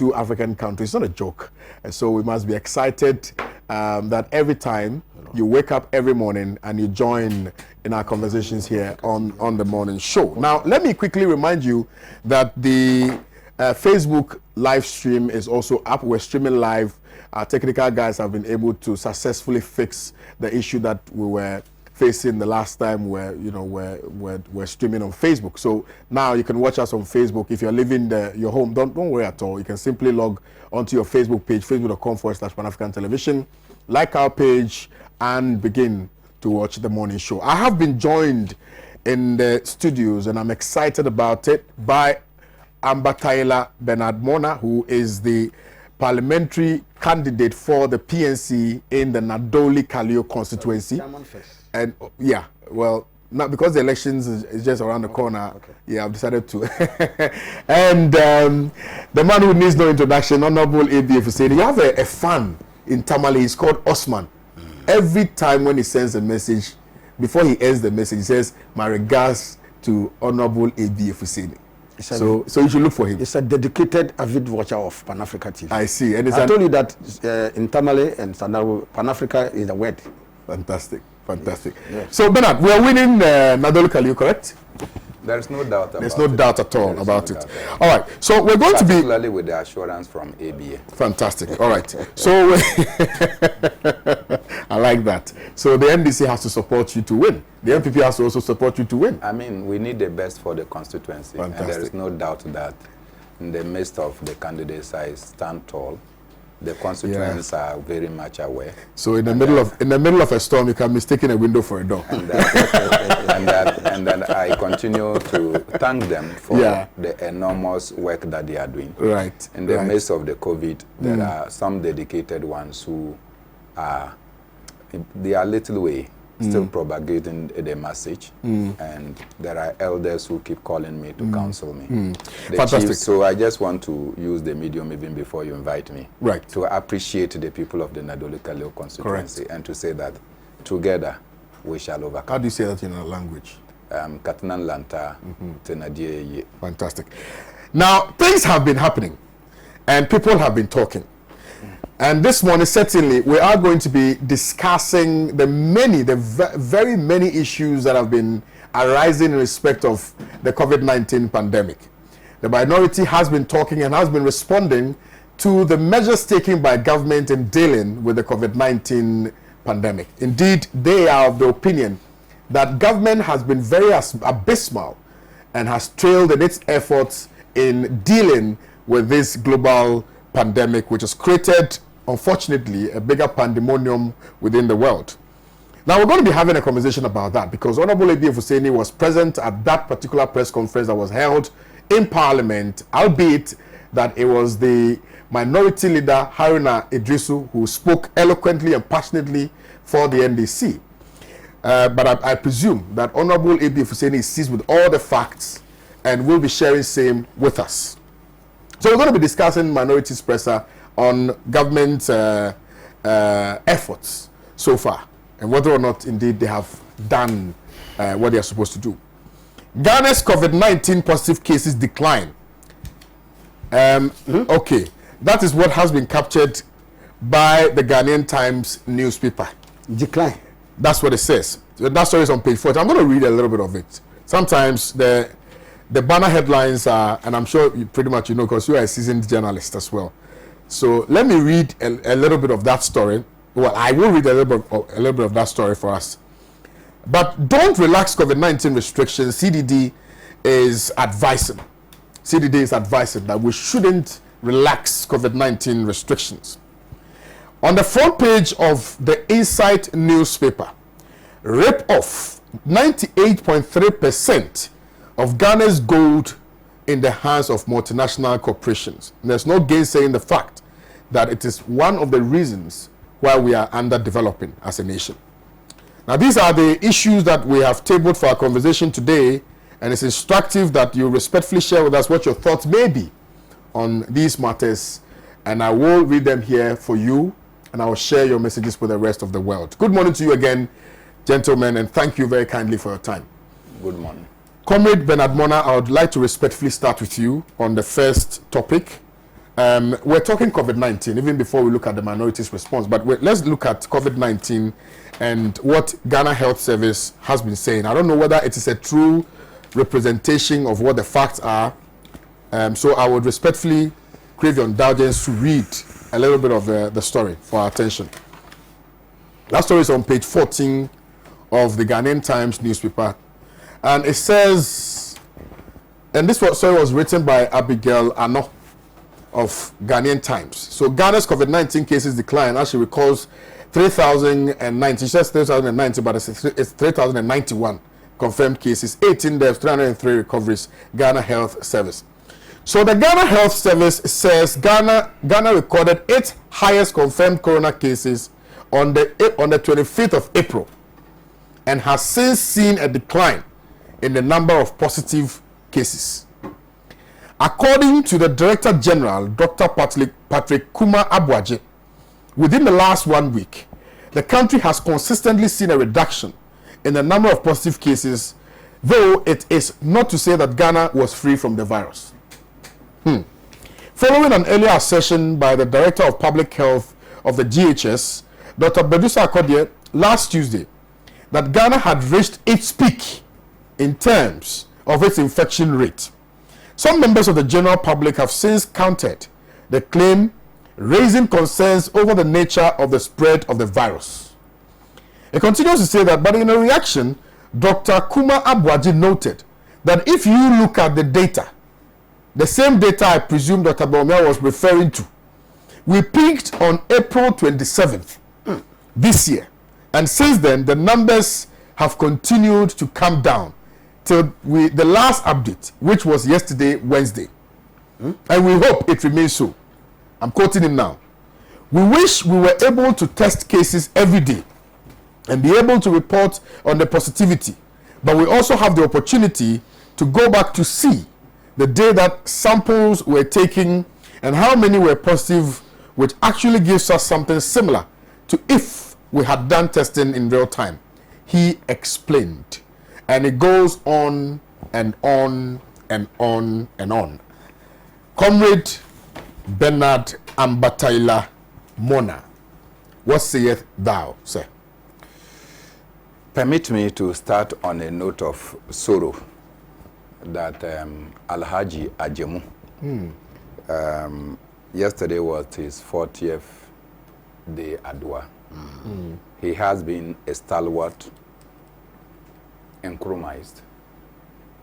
two African countries. It's not a joke. And so we must be excited that every time you wake up every morning and you join in our conversations here on the morning show. Now, let me quickly remind you that the Facebook live stream is also up. We're streaming live. Our technical guys have been able to successfully fix the issue that we were facing the last time we're streaming on Facebook. So now you can watch us on Facebook. If you're leaving your home, don't worry at all. You can simply log onto your Facebook page, facebook.com/Pan-African Television, like our page, and begin to watch the morning show. I have been joined in the studios, and I'm excited about it, by Ambatayla Bernard Mona, who is the parliamentary candidate for the PNC in the Nadoli Kalio constituency. And yeah, well, not because the elections is just around the corner. Okay. Yeah, I've decided to. And the man who needs no introduction, Honorable ABF, said, you have a fan in Tamale. He's called Osman. Every time when he sends a message, before he ends the message, he says, "My regards to Honorable ABF Hussein." So you should look for him. It's a dedicated avid watcher of Pan-Africa TV. I see. And I told you that in Tamale and Sanaru, Pan-Africa is a word. Fantastic. Fantastic. Yes. So, Bernard, we are winning Nadol Kalio, correct? There is no doubt about it. There's no doubt at all about it. All right. So, we're going to be... Particularly with the assurance from ABA. Fantastic. All right. So, I like that. So, the NDC has to support you to win. The NPP has to also support you to win. I mean, we need the best for the constituency. Fantastic. And there is no doubt that in the midst of the candidates, I stand tall. The constituents are very much aware. So in the middle of a storm, you can mistake a window for a door. And then I continue to thank them for the enormous work that they are doing. Right. In the midst of the COVID, there are some dedicated ones who are their little way still propagating the message, and there are elders who keep calling me to counsel me. Fantastic. So I just want to use the medium even before you invite me, to appreciate the people of the Nadoli Kaleo constituency. Correct. And to say that together we shall overcome. How do you say that in our language? Katanan Lanta Tenadie. Fantastic. Now, things have been happening and people have been talking. And this morning, certainly, we are going to be discussing the very many issues that have been arising in respect of the COVID-19 pandemic. The minority has been talking and has been responding to the measures taken by government in dealing with the COVID-19 pandemic. Indeed, they are of the opinion that government has been very abysmal and has trailed in its efforts in dealing with this global pandemic, which has created, unfortunately, a bigger pandemonium within the world. Now, we're going to be having a conversation about that because Honorable ABF Hussein was present at that particular press conference that was held in Parliament, albeit that it was the minority leader, Haruna Idrisu, who spoke eloquently and passionately for the NDC. But I presume that Honorable ABF Hussein is seized with all the facts and will be sharing same with us. So we're going to be discussing minorities presser on government efforts so far and whether or not indeed they have done what they are supposed to do. Ghana's COVID-19 positive cases decline. Okay, that is what has been captured by the Ghanaian Times newspaper. Decline. That's what it says. That story is on page 40. I'm going to read a little bit of it. Sometimes the banner headlines are, and I'm sure you pretty much know because you are a seasoned journalist as well. So let me read a little bit of that story. Well, I will read a little bit of that story for us. But don't relax COVID-19 restrictions. CDD is advising that we shouldn't relax COVID-19 restrictions. On the front page of the Insight newspaper, rip off 98.3% of Ghana's gold in the hands of multinational corporations. And there's no gainsaying the fact that it is one of the reasons why we are underdeveloping as a nation. Now, these are the issues that we have tabled for our conversation today, and it's instructive that you respectfully share with us what your thoughts may be on these matters, and I will read them here for you, and I will share your messages with the rest of the world. Good morning to you again, gentlemen, and thank you very kindly for your time. Good morning. Comrade Bernard Mona, I would like to respectfully start with you on the first topic. we're talking COVID-19 even before we look at the minorities' response. But let's look at COVID-19 and what Ghana Health Service has been saying. I don't know whether it is a true representation of what the facts are. So I would respectfully crave your indulgence to read a little bit of the story for our attention. That story is on page 14 of the Ghanaian Times newspaper. And it says, and this story was written by Abigail Ano of Ghanaian Times. So Ghana's COVID-19 cases declined, as she recalls, 3,090. She says 3,090, but it's 3,091 confirmed cases, 18 deaths, 303 recoveries. Ghana Health Service. So the Ghana Health Service says Ghana recorded its highest confirmed corona cases on the 25th of April, and has since seen a decline in the number of positive cases. According to the Director General, Dr. Patrick Kuma Abuaje, within the last 1 week, the country has consistently seen a reduction in the number of positive cases, though it is not to say that Ghana was free from the virus. Following an earlier assertion by the Director of Public Health of the GHS, Dr. Bedusa Akodie, last Tuesday, that Ghana had reached its peak in terms of its infection rate. Some members of the general public have since countered the claim, raising concerns over the nature of the spread of the virus. It continues to say that, but in a reaction, Dr. Kuma Abuaji noted that if you look at the data, the same data I presume Dr. Baumia was referring to, we peaked on April 27th this year. And since then, the numbers have continued to come down till the last update, which was yesterday, Wednesday. And we hope it remains so. I'm quoting him now. We wish we were able to test cases every day and be able to report on the positivity. But we also have the opportunity to go back to see the day that samples were taken and how many were positive, which actually gives us something similar to if we had done testing in real time. He explained. And it goes on and on and on and on. Comrade Bernard Ambataila Mona, what sayeth thou, sir? Permit me to start on a note of sorrow that Alhaji Ajemu, yesterday was his 40th day Adwa. He has been a stalwart, enchromised.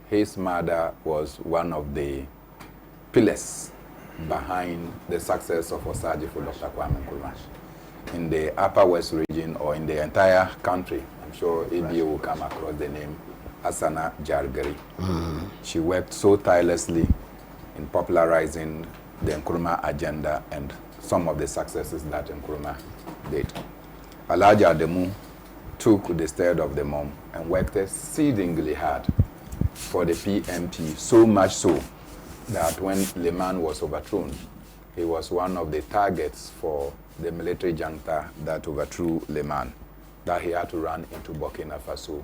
His mother was one of the pillars behind the success of Osaji for Dr. Kwame Nkrumah in the Upper West region or in the entire country. I'm sure ABA will come across the name Asana Jargari. She worked so tirelessly in popularizing the Nkrumah agenda and some of the successes that Nkrumah did. Alhaji Ademu took the stead of the mom and worked exceedingly hard for the PMP, so much so that when Leman was overthrown, he was one of the targets for the military junta that overthrew Leman, that he had to run into Burkina Faso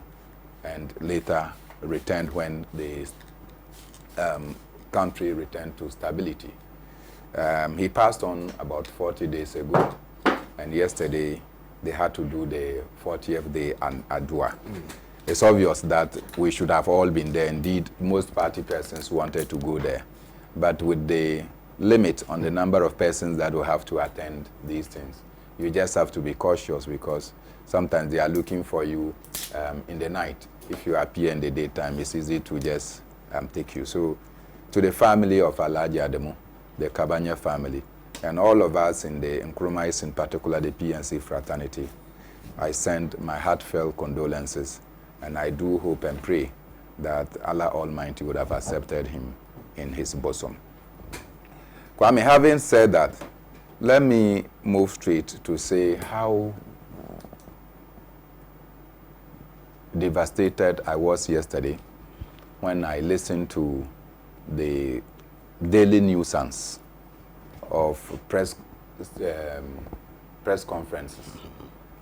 and later returned when the country returned to stability. He passed on about 40 days ago, and yesterday they had to do the 40th day and Adwa. It's obvious that we should have all been there. Indeed, most party persons wanted to go there. But with the limit on the number of persons that will have to attend these things, you just have to be cautious because sometimes they are looking for you in the night. If you appear in the daytime, it's easy to just take you. So to the family of Alhaji Ademu, the Kabanya family, and all of us in the Nkrumahs, in particular the PNC fraternity, I send my heartfelt condolences, and I do hope and pray that Allah Almighty would have accepted him in his bosom. Kwame, having said that, let me move straight to say how devastated I was yesterday when I listened to the daily nuisance of press conferences.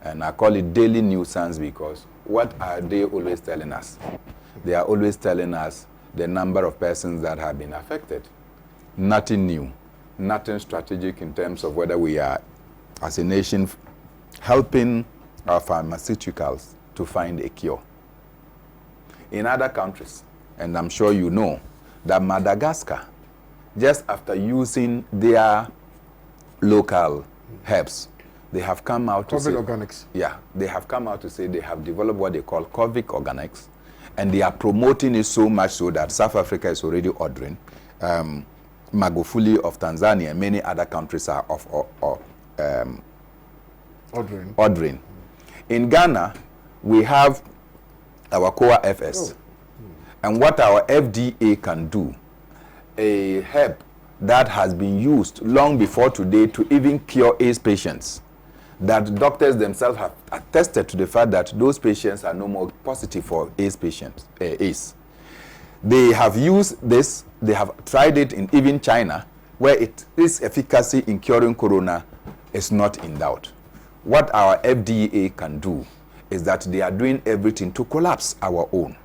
And I call it daily nuisance because what are they always telling us? They are always telling us the number of persons that have been affected. Nothing new. nothing strategic in terms of whether we are, as a nation, helping our pharmaceuticals to find a cure. In other countries, and I'm sure you know, that Madagascar, just after using their local herbs, they have come out to say... COVID organics. Yeah, they have come out to say they have developed what they call COVID organics, and they are promoting it so much so that South Africa is already ordering. Magufuli of Tanzania and many other countries are ordering. In Ghana, we have our COA FS. And what our FDA can do, a herb that has been used long before today to even cure AIDS patients, that doctors themselves have attested to the fact that those patients are no more positive for AIDS patients, AIDS. They have used this, they have tried it in even China, where its efficacy in curing corona is not in doubt. What our FDA can do is that they are doing everything to collapse our own.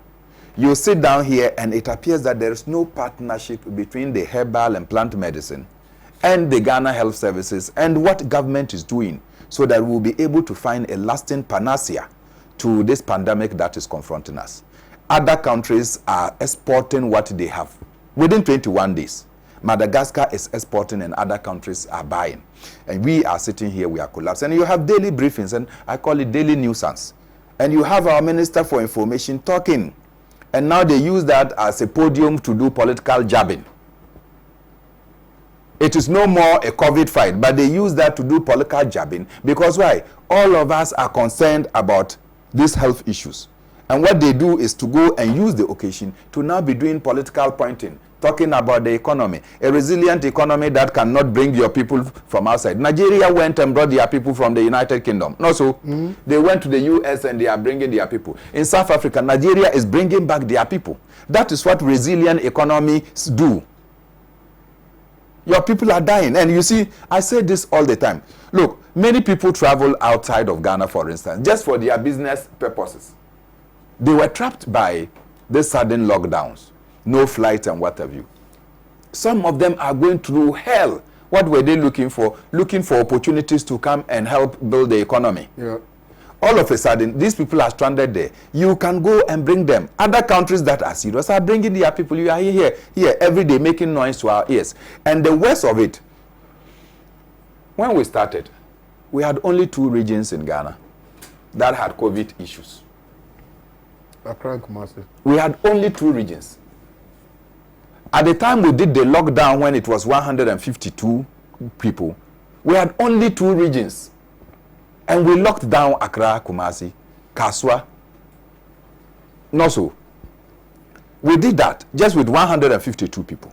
You sit down here and it appears that there is no partnership between the herbal and plant medicine and the Ghana Health Services and what government is doing so that we'll be able to find a lasting panacea to this pandemic that is confronting us. Other countries are exporting what they have within 21 days. Madagascar is exporting and other countries are buying. And we are sitting here, we are collapsing. And you have daily briefings, and I call it daily nuisance. And you have our Minister for Information talking. And now they use that as a podium to do political jabbing. It is no more a COVID fight, but they use that to do political jabbing. Because why? All of us are concerned about these health issues. And what they do is to go and use the occasion to now be doing political pointing, talking about the economy, a resilient economy that cannot bring your people from outside. Nigeria went and brought their people from the United Kingdom. No, so they went to the US and they are bringing their people. In South Africa, Nigeria is bringing back their people. That is what resilient economies do. Your people are dying. And you see, I say this all the time. Look, many people travel outside of Ghana, for instance, just for their business purposes. They were trapped by the sudden lockdowns, no flights and what have you. Some of them are going through hell. What were they looking for? Looking for opportunities to come and help build the economy. Yeah. All of a sudden, these people are stranded there. You can go and bring them. Other countries that are serious are bringing their people. You are here every day making noise to our ears. And the worst of it, when we started, we had only 2 regions in Ghana that had COVID issues. We had only 2 regions. At the time we did the lockdown, when it was 152 people, we had only 2 regions. And we locked down Accra, Kumasi, Kaswa, Noso. We did that just with 152 people.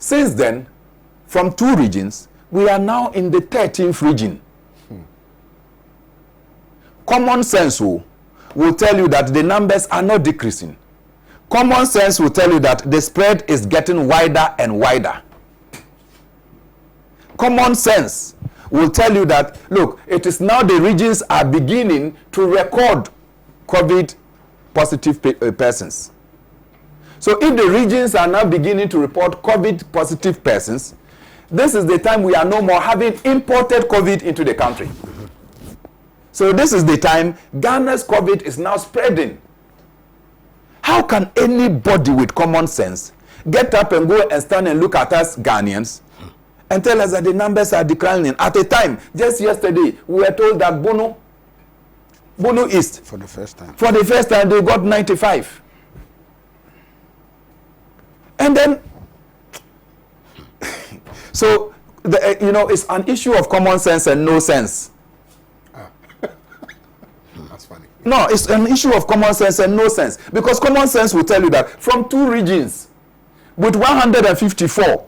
Since then, from 2 regions, we are now in the 13th region. Common sense will tell you that the numbers are not decreasing. Common sense will tell you that the spread is getting wider and wider. Common sense will tell you that, look, it is now the regions are beginning to record COVID positive persons. So if the regions are now beginning to report COVID positive persons, this is the time we are no more having imported COVID into the country. So this is the time Ghana's COVID is now spreading. How can anybody with common sense get up and go and stand and look at us Ghanaians and tell us that the numbers are declining? At a time, just yesterday, we were told that Bono East, for the first time, they got 95. And then, so, it's an issue of common sense and no sense. That's funny. No, it's an issue of common sense and no sense. Because common sense will tell you that from 2 regions, with 154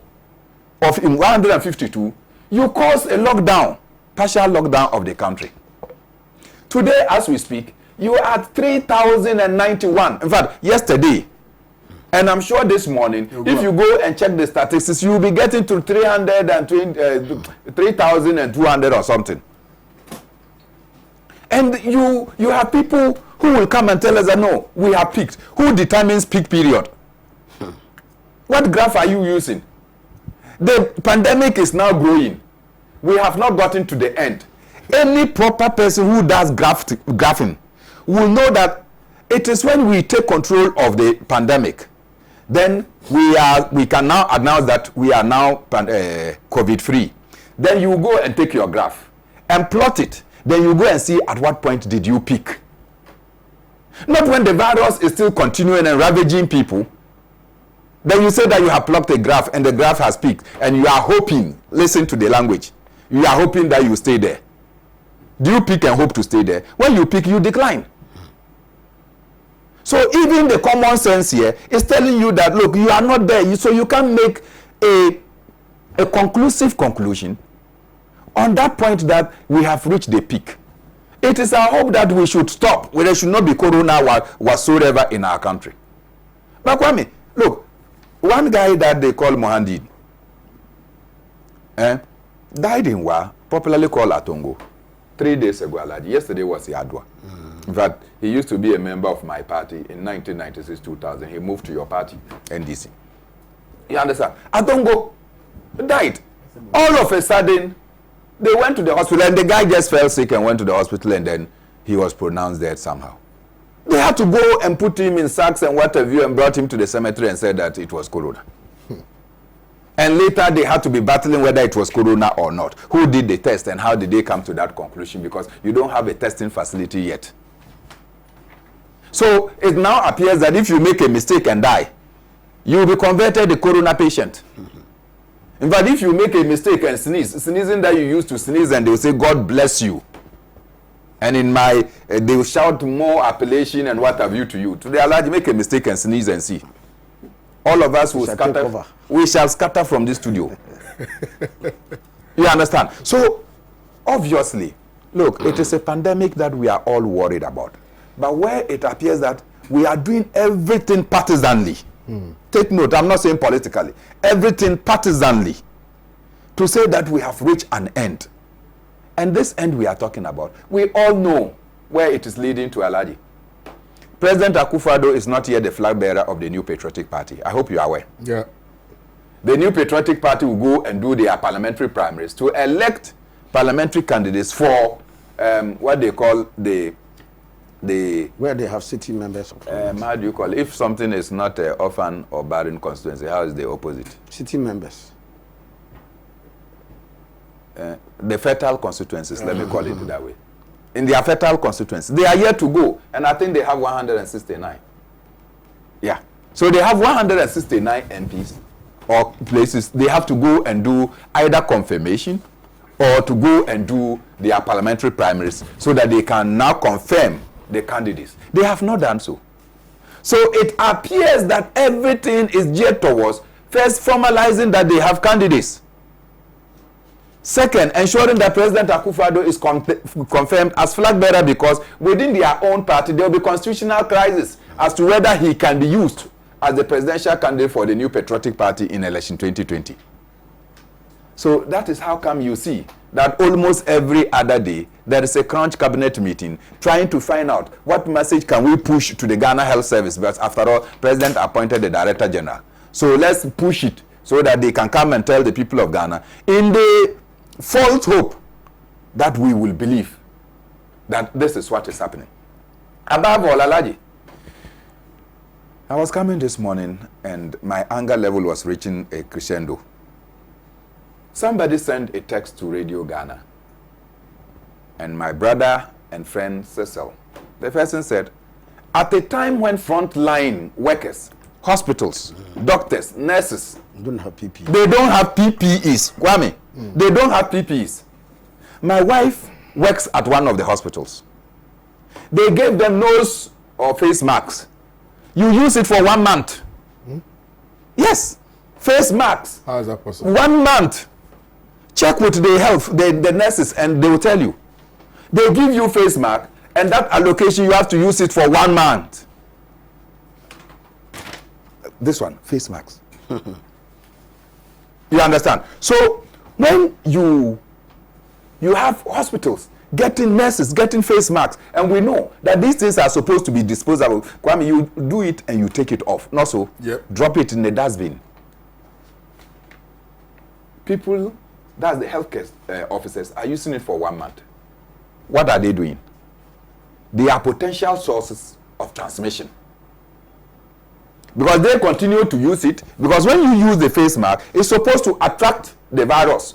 of 152, you cause a lockdown, partial lockdown of the country. Today, as we speak, you are at 3,091. In fact, yesterday, and I'm sure this morning, if you go and check the statistics, you will be getting to 3,200 or something. And you have people who will come and tell us that no, we have peaked. Who determines peak period? What graph are you using? The pandemic is now growing. We have not gotten to the end. Any proper person who does graphing will know that it is when we take control of the pandemic, then we can now announce that we are now COVID-free. Then you go and take your graph and plot it. Then you go and see at what point did you peak. Not when the virus is still continuing and ravaging people. Then you say that you have plotted a graph and the graph has peaked, and you are hoping, listen to the language, you are hoping that you stay there. Do you peak and hope to stay there? When you peak, you decline. So even the common sense here is telling you that, look, you are not there, so you can't make a conclusive conclusion on that point that we have reached the peak. It is our hope that we should stop, where there should not be corona whatsoever in our country. But Kwame, look, one guy that they call Mohandid died in Wa, popularly called Atongo, 3 days ago. Yesterday was Yadwa. In fact, he used to be a member of my party in 1996-2000. He moved to your party, NDC. You understand? Atongo died. All of a sudden, they went to the hospital, and the guy just fell sick and went to the hospital, and then he was pronounced dead somehow. They had to go and put him in sacks and what have you, and brought him to the cemetery and said that it was corona. And later they had to be battling whether it was corona or not. Who did the test and how did they come to that conclusion? Because you don't have a testing facility yet. So it now appears that if you make a mistake and die, you will be converted a corona patient. In fact, if you make a mistake and sneezing that you used to sneeze, and they will say, God bless you. And in my, they will shout more appellation and what have you to you. Today, Allah, you make a mistake and sneeze and see. All of us will scatter. We shall scatter from this studio. You understand? So, obviously, look, it is a pandemic that we are all worried about. But where it appears that we are doing everything partisanly. Take note, I'm not saying politically. Everything partisanly to say that we have reached an end. And this end we are talking about, we all know where it is leading to, Alhaji. President Akufo-Addo is not yet the flag bearer of the New Patriotic Party. I hope you are aware. Yeah. The New Patriotic Party will go and do their parliamentary primaries to elect parliamentary candidates for what they call the where they have city members. How do you call it? If something is not an orphan or barren constituency, how is the opposite? City members. The fertile constituencies, let me call it that way. In their fertile constituencies, they are yet to go, and I think they have 169. Yeah. So they have 169 MPs or places. They have to go and do either confirmation or to go and do their parliamentary primaries so that they can now confirm the candidates. They have not done so. So it appears that everything is geared towards first formalizing that they have candidates. Second, ensuring that President Akufo-Addo is confirmed as flag bearer, because within their own party there will be constitutional crisis as to whether he can be used as the presidential candidate for the New Patriotic Party in election 2020. So that is how come you see that almost every other day there is a crunch cabinet meeting trying to find out what message can we push to the Ghana Health Service, because after all, President appointed the Director General. So let's push it so that they can come and tell the people of Ghana in the false hope that we will believe that this is what is happening. Above all, Alhaji, I was coming this morning and my anger level was reaching a crescendo. Somebody sent a text to Radio Ghana, and my brother and friend Cecil, the person said, at a time when frontline workers, hospitals, doctors, nurses, Don't have PPE. they don't have PPEs. Kwame, they don't have PPEs. My wife works at one of the hospitals. They gave them nose or face masks. You use it for 1 month. Yes, face masks. How is that possible? 1 month. Check with the health, the nurses, and they will tell you. They give you face mask, and that allocation you have to use it for 1 month. This one, face masks. You understand? So when you have hospitals getting nurses, getting face masks, and we know that these things are supposed to be disposable. Kwame, you do it and you take it off. Not so. Yep. Drop it in the dustbin. people, that's the healthcare officers, are using it for 1 month. What are they doing? They are potential sources of transmission. Because they continue to use it, because when you use the face mask, it's supposed to attract the virus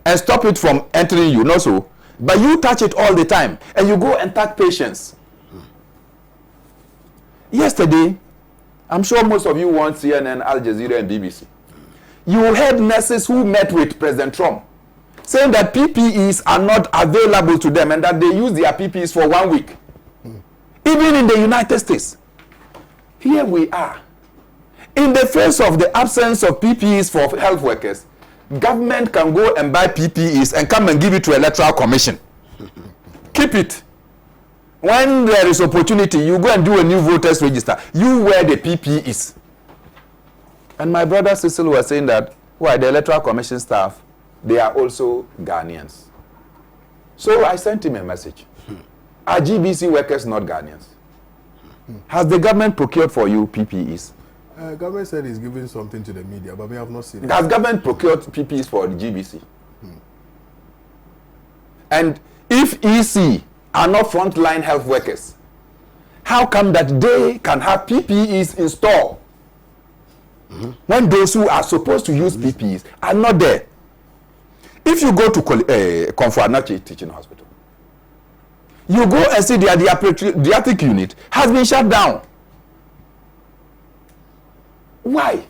and stop it from entering you, not so. But you touch it all the time, and you go and touch patients. Yesterday, I'm sure most of you want CNN, Al Jazeera, and BBC. You heard nurses who met with President Trump saying that PPEs are not available to them and that they use their PPEs for 1 week. Even in the United States. Here we are. In the face of the absence of PPEs for health workers, government can go and buy PPEs and come and give it to Electoral Commission. Keep it. When there is opportunity, you go and do a new voters register. You wear the PPEs. And my brother Cecil was saying that, why the Electoral Commission staff, they are also Ghanaians. So I sent him a message. Are GBC workers not Ghanaians? Has the government procured for you PPEs? Government said he's giving something to the media, but we have not seen it. Has government procured PPEs for the GBC? And if EC are not frontline health workers, how come that they can have PPEs in store when those who are supposed to use PPEs are not there? If you go to Komfo Anokye Teaching Hospital, you go and see their pediatric unit has been shut down. Why?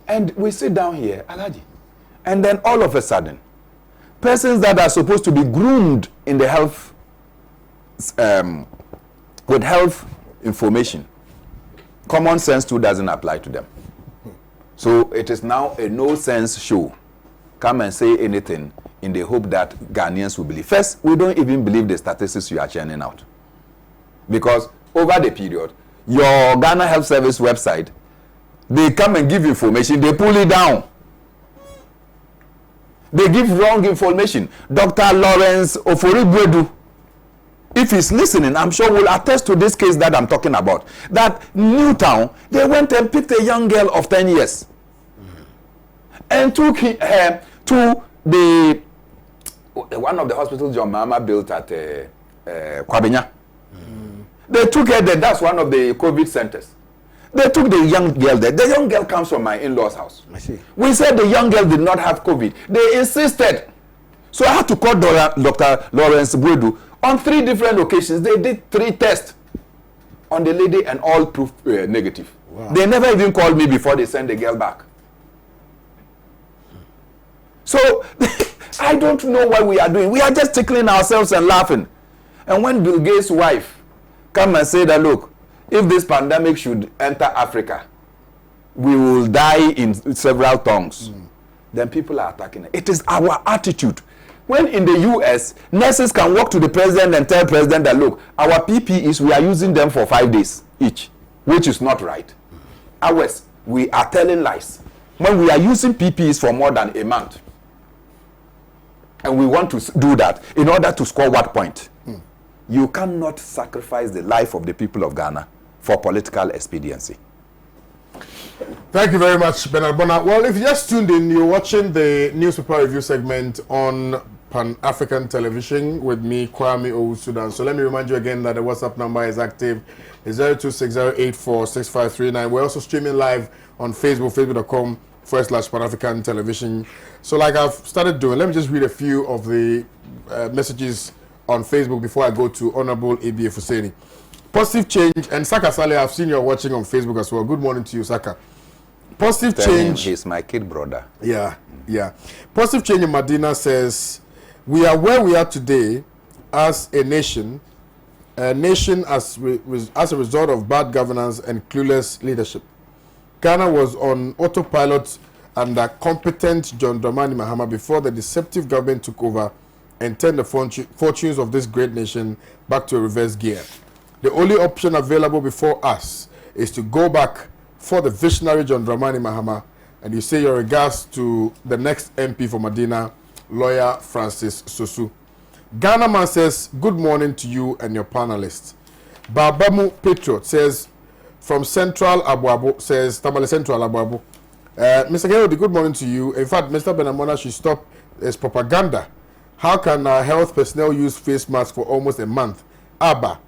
And we sit down here, Alhaji, and then all of a sudden, persons that are supposed to be groomed in the health, with health information, common sense too doesn't apply to them. So it is now a no-sense show. Come and say anything in the hope that Ghanaians will believe. First, we don't even believe the statistics you are churning out. Because over the period, your Ghana Health Service website, they come and give information, they pull it down. They give wrong information. Dr. Lawrence Oforigwedu, if he's listening, I'm sure will attest to this case that I'm talking about. That Newtown, they went and picked a young girl of 10 years and took her to the one of the hospitals John Mahama built at Kwame. They took her there. That's one of the COVID centers. They took the young girl there. The young girl comes from my in-laws' house. I see. We said the young girl did not have COVID. They insisted. So I had to call Dr. Lawrence Bwedu. On 3 different occasions, they did 3 tests on the lady and all proved negative. Wow. They never even called me before they sent the girl back. So I don't know what we are doing. We are just tickling ourselves and laughing. And when Bill Gates' wife come and say that, look, if this pandemic should enter Africa, we will die in several tongues. Then people are attacking it. It is our attitude. When in the US, nurses can walk to the president and tell president that, look, our PPEs, we are using them for 5 days each, which is not right. Ours, we are telling lies. When we are using PPEs for more than a month, and we want to do that in order to score what point? You cannot sacrifice the life of the people of Ghana for political expediency. Thank you very much, Bernard Bona. Well, if you just tuned in, you're watching the newspaper review segment on Pan-African Television with me, Kwame Owusu. So let me remind you again that the WhatsApp number is active. It's 0260846539. We're also streaming live on Facebook, facebook.com/Pan-African Television. So like I've started doing, let me just read a few of the messages on Facebook before I go to Honorable A.B. Fuseni. Positive change, and Saka Saleh, I've seen you're watching on Facebook as well. Good morning to you, Saka. Positive change. He's my kid brother. Yeah. Positive change in Medina says, we are where we are today as a nation as a result of bad governance and clueless leadership. Ghana was on autopilot under competent John Dramani Mahama before the deceptive government took over and turned the fortunes of this great nation back to a reverse gear. The only option available before us is to go back for the visionary John Dramani Mahama, and you say your regards to the next MP for Medina, lawyer Francis Sosu. Ghana Man says, good morning to you and your panelists. Babamu Patriot says, from Central Abuabu, says Tamale Central Abuabu, Mr. Kennedy, good morning to you. In fact, Mr. Benamona should stop his propaganda. How can our health personnel use face masks for almost a month? Abba,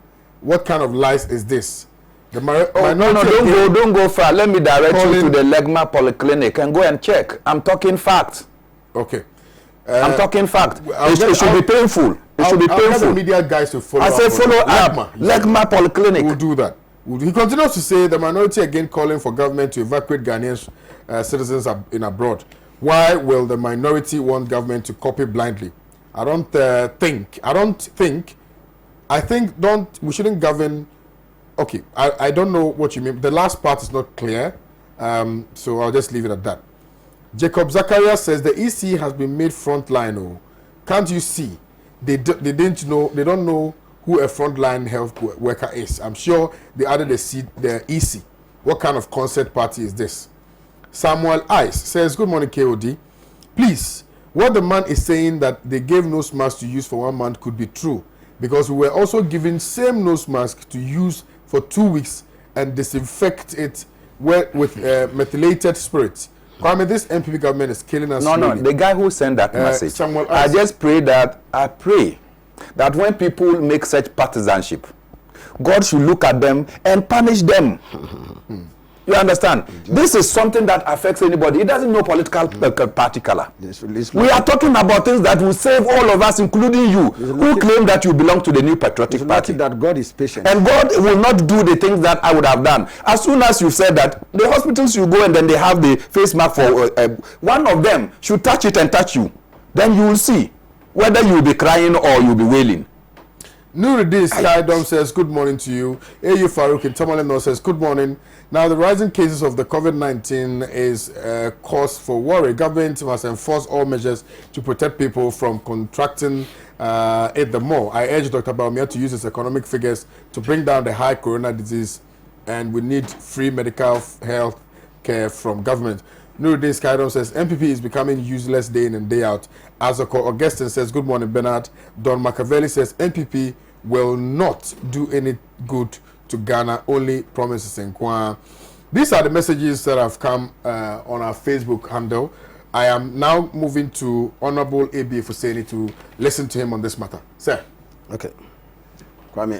what kind of lies is this? No, don't go far. Let me direct you to the Legma Polyclinic and go and check. I'm talking fact. Okay. I'm talking fact. It should be painful. It should be painful. I'll the media guys to follow up. I say follow up. Legma Polyclinic. We'll do that. He continues to say the minority again calling for government to evacuate Ghanaian citizens in abroad. Why will the minority want government to copy blindly? I think we shouldn't govern. Okay, I don't know what you mean. The last part is not clear, so I'll just leave it at that. Jacob Zachariah says the EC has been made frontline. Oh, can't you see? They don't know who a frontline health worker is. I'm sure they added the EC. What kind of concert party is this? Samuel Ice says, good morning, KOD. Please, what the man is saying that they gave nose mask to use for 1 month could be true, because we were also given same nose mask to use for 2 weeks and disinfect it with methylated spirits. Kwame, this MPP government is killing us. No, the guy who sent that message. I pray that when people make such partisanship, God should look at them and punish them. You understand? This is something that affects anybody. It doesn't know political party color. We are talking about things that will save all of us, including you, who claim that you belong to the New Patriotic Party. That God is patient. And God will not do the things that I would have done. As soon as you said that, the hospitals you go and then they have the face mask for one of them should touch it and touch you. Then you will see whether you will be crying or you will be wailing. Nuruddin Skydom says, good morning to you. A.U. Farouk in Tamalino says, good morning. Now, the rising cases of the COVID-19 is cause for worry. Government must enforce all measures to protect people from contracting it the more. I urge Dr. Baumia to use his economic figures to bring down the high corona disease, and we need free medical health care from government. Nuruddin Skydom says, MPP is becoming useless day in and day out. Azoko Augustine says, good morning, Bernard. Don Machiavelli says, MPP will not do any good to Ghana, only promises in Kwa. These are the messages that have come on our Facebook handle. I am now moving to Honorable A.B. Fuseni to listen to him on this matter. Sir. Okay. Kwame,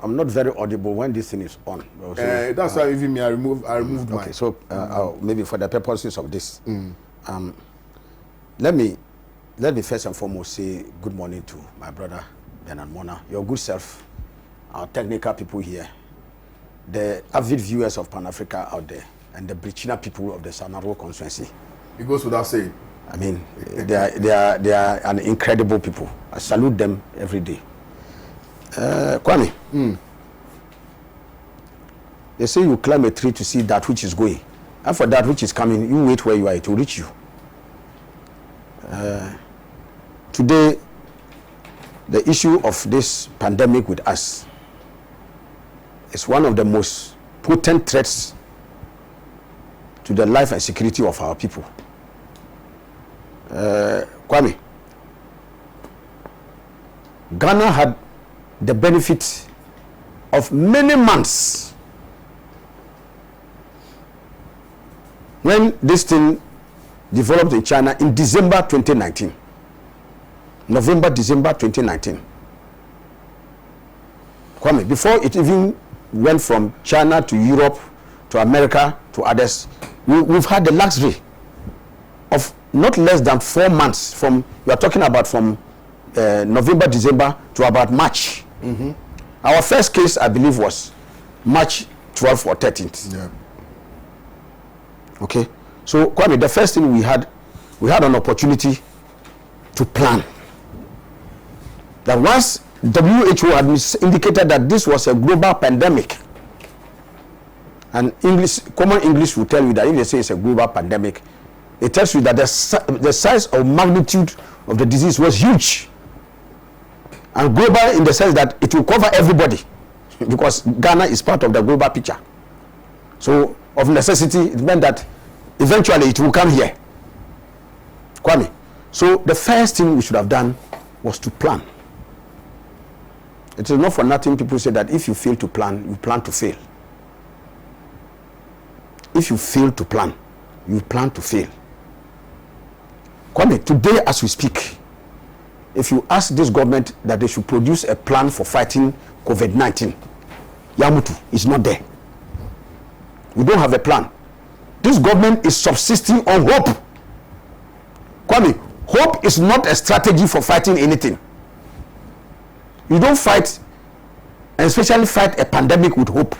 I'm not very audible when this thing is on. That's why even me, I removed mine. Okay, so maybe for the purposes of this, let me first and foremost say good morning to my brother Bernard Mona, your good self, our technical people here, the avid viewers of Pan-Africa out there, and the Brichina people of the Sanaro constituency. It goes without saying. I mean, they are an incredible people. I salute them every day. Kwame, they say you climb a tree to see that which is going, and for that which is coming, you wait where you are, it will reach you. Today, the issue of this pandemic with us is one of the most potent threats to the life and security of our people. Kwame, Ghana had the benefit of many months when this thing developed in China in December 2019. November, December 2019. Kwame, before it even went from China to Europe, to America, to others, we've had the luxury of not less than 4 months from, we are talking about from November, December to about March. Our first case, I believe, was March 12th or 13th. Yeah. Okay. So, Kwame, the first thing we had an opportunity to plan. That once WHO had indicated that this was a global pandemic, and common English will tell you that if they say it's a global pandemic, it tells you that the size or magnitude of the disease was huge. And global in the sense that it will cover everybody, because Ghana is part of the global picture. So, of necessity, it meant that eventually it will come here. Kwame. So, the first thing we should have done was to plan. It is not for nothing people say that if you fail to plan, you plan to fail. If you fail to plan, you plan to fail. Kwame, today as we speak, if you ask this government that they should produce a plan for fighting COVID-19, Yamutu is not there. We don't have a plan. This government is subsisting on hope. Kwame, hope is not a strategy for fighting anything. You don't fight, and especially fight a pandemic with hope.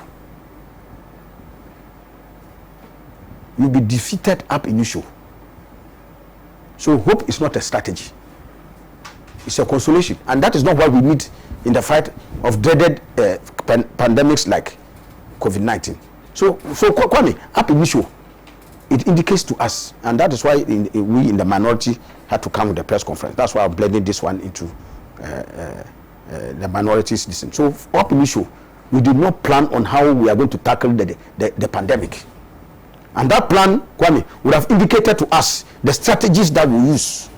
You'll be defeated ab initio. So hope is not a strategy. It's a consolation, and that is not what we need in the fight of dreaded pandemics like COVID-19. So Kwame, ab initio, it indicates to us, and that is why we in the minority had to come with the press conference. That's why I'm blending this one into the minorities. Listen. So ab initio, we did not plan on how we are going to tackle the pandemic. And that plan, Kwame, would have indicated to us the strategies that we use,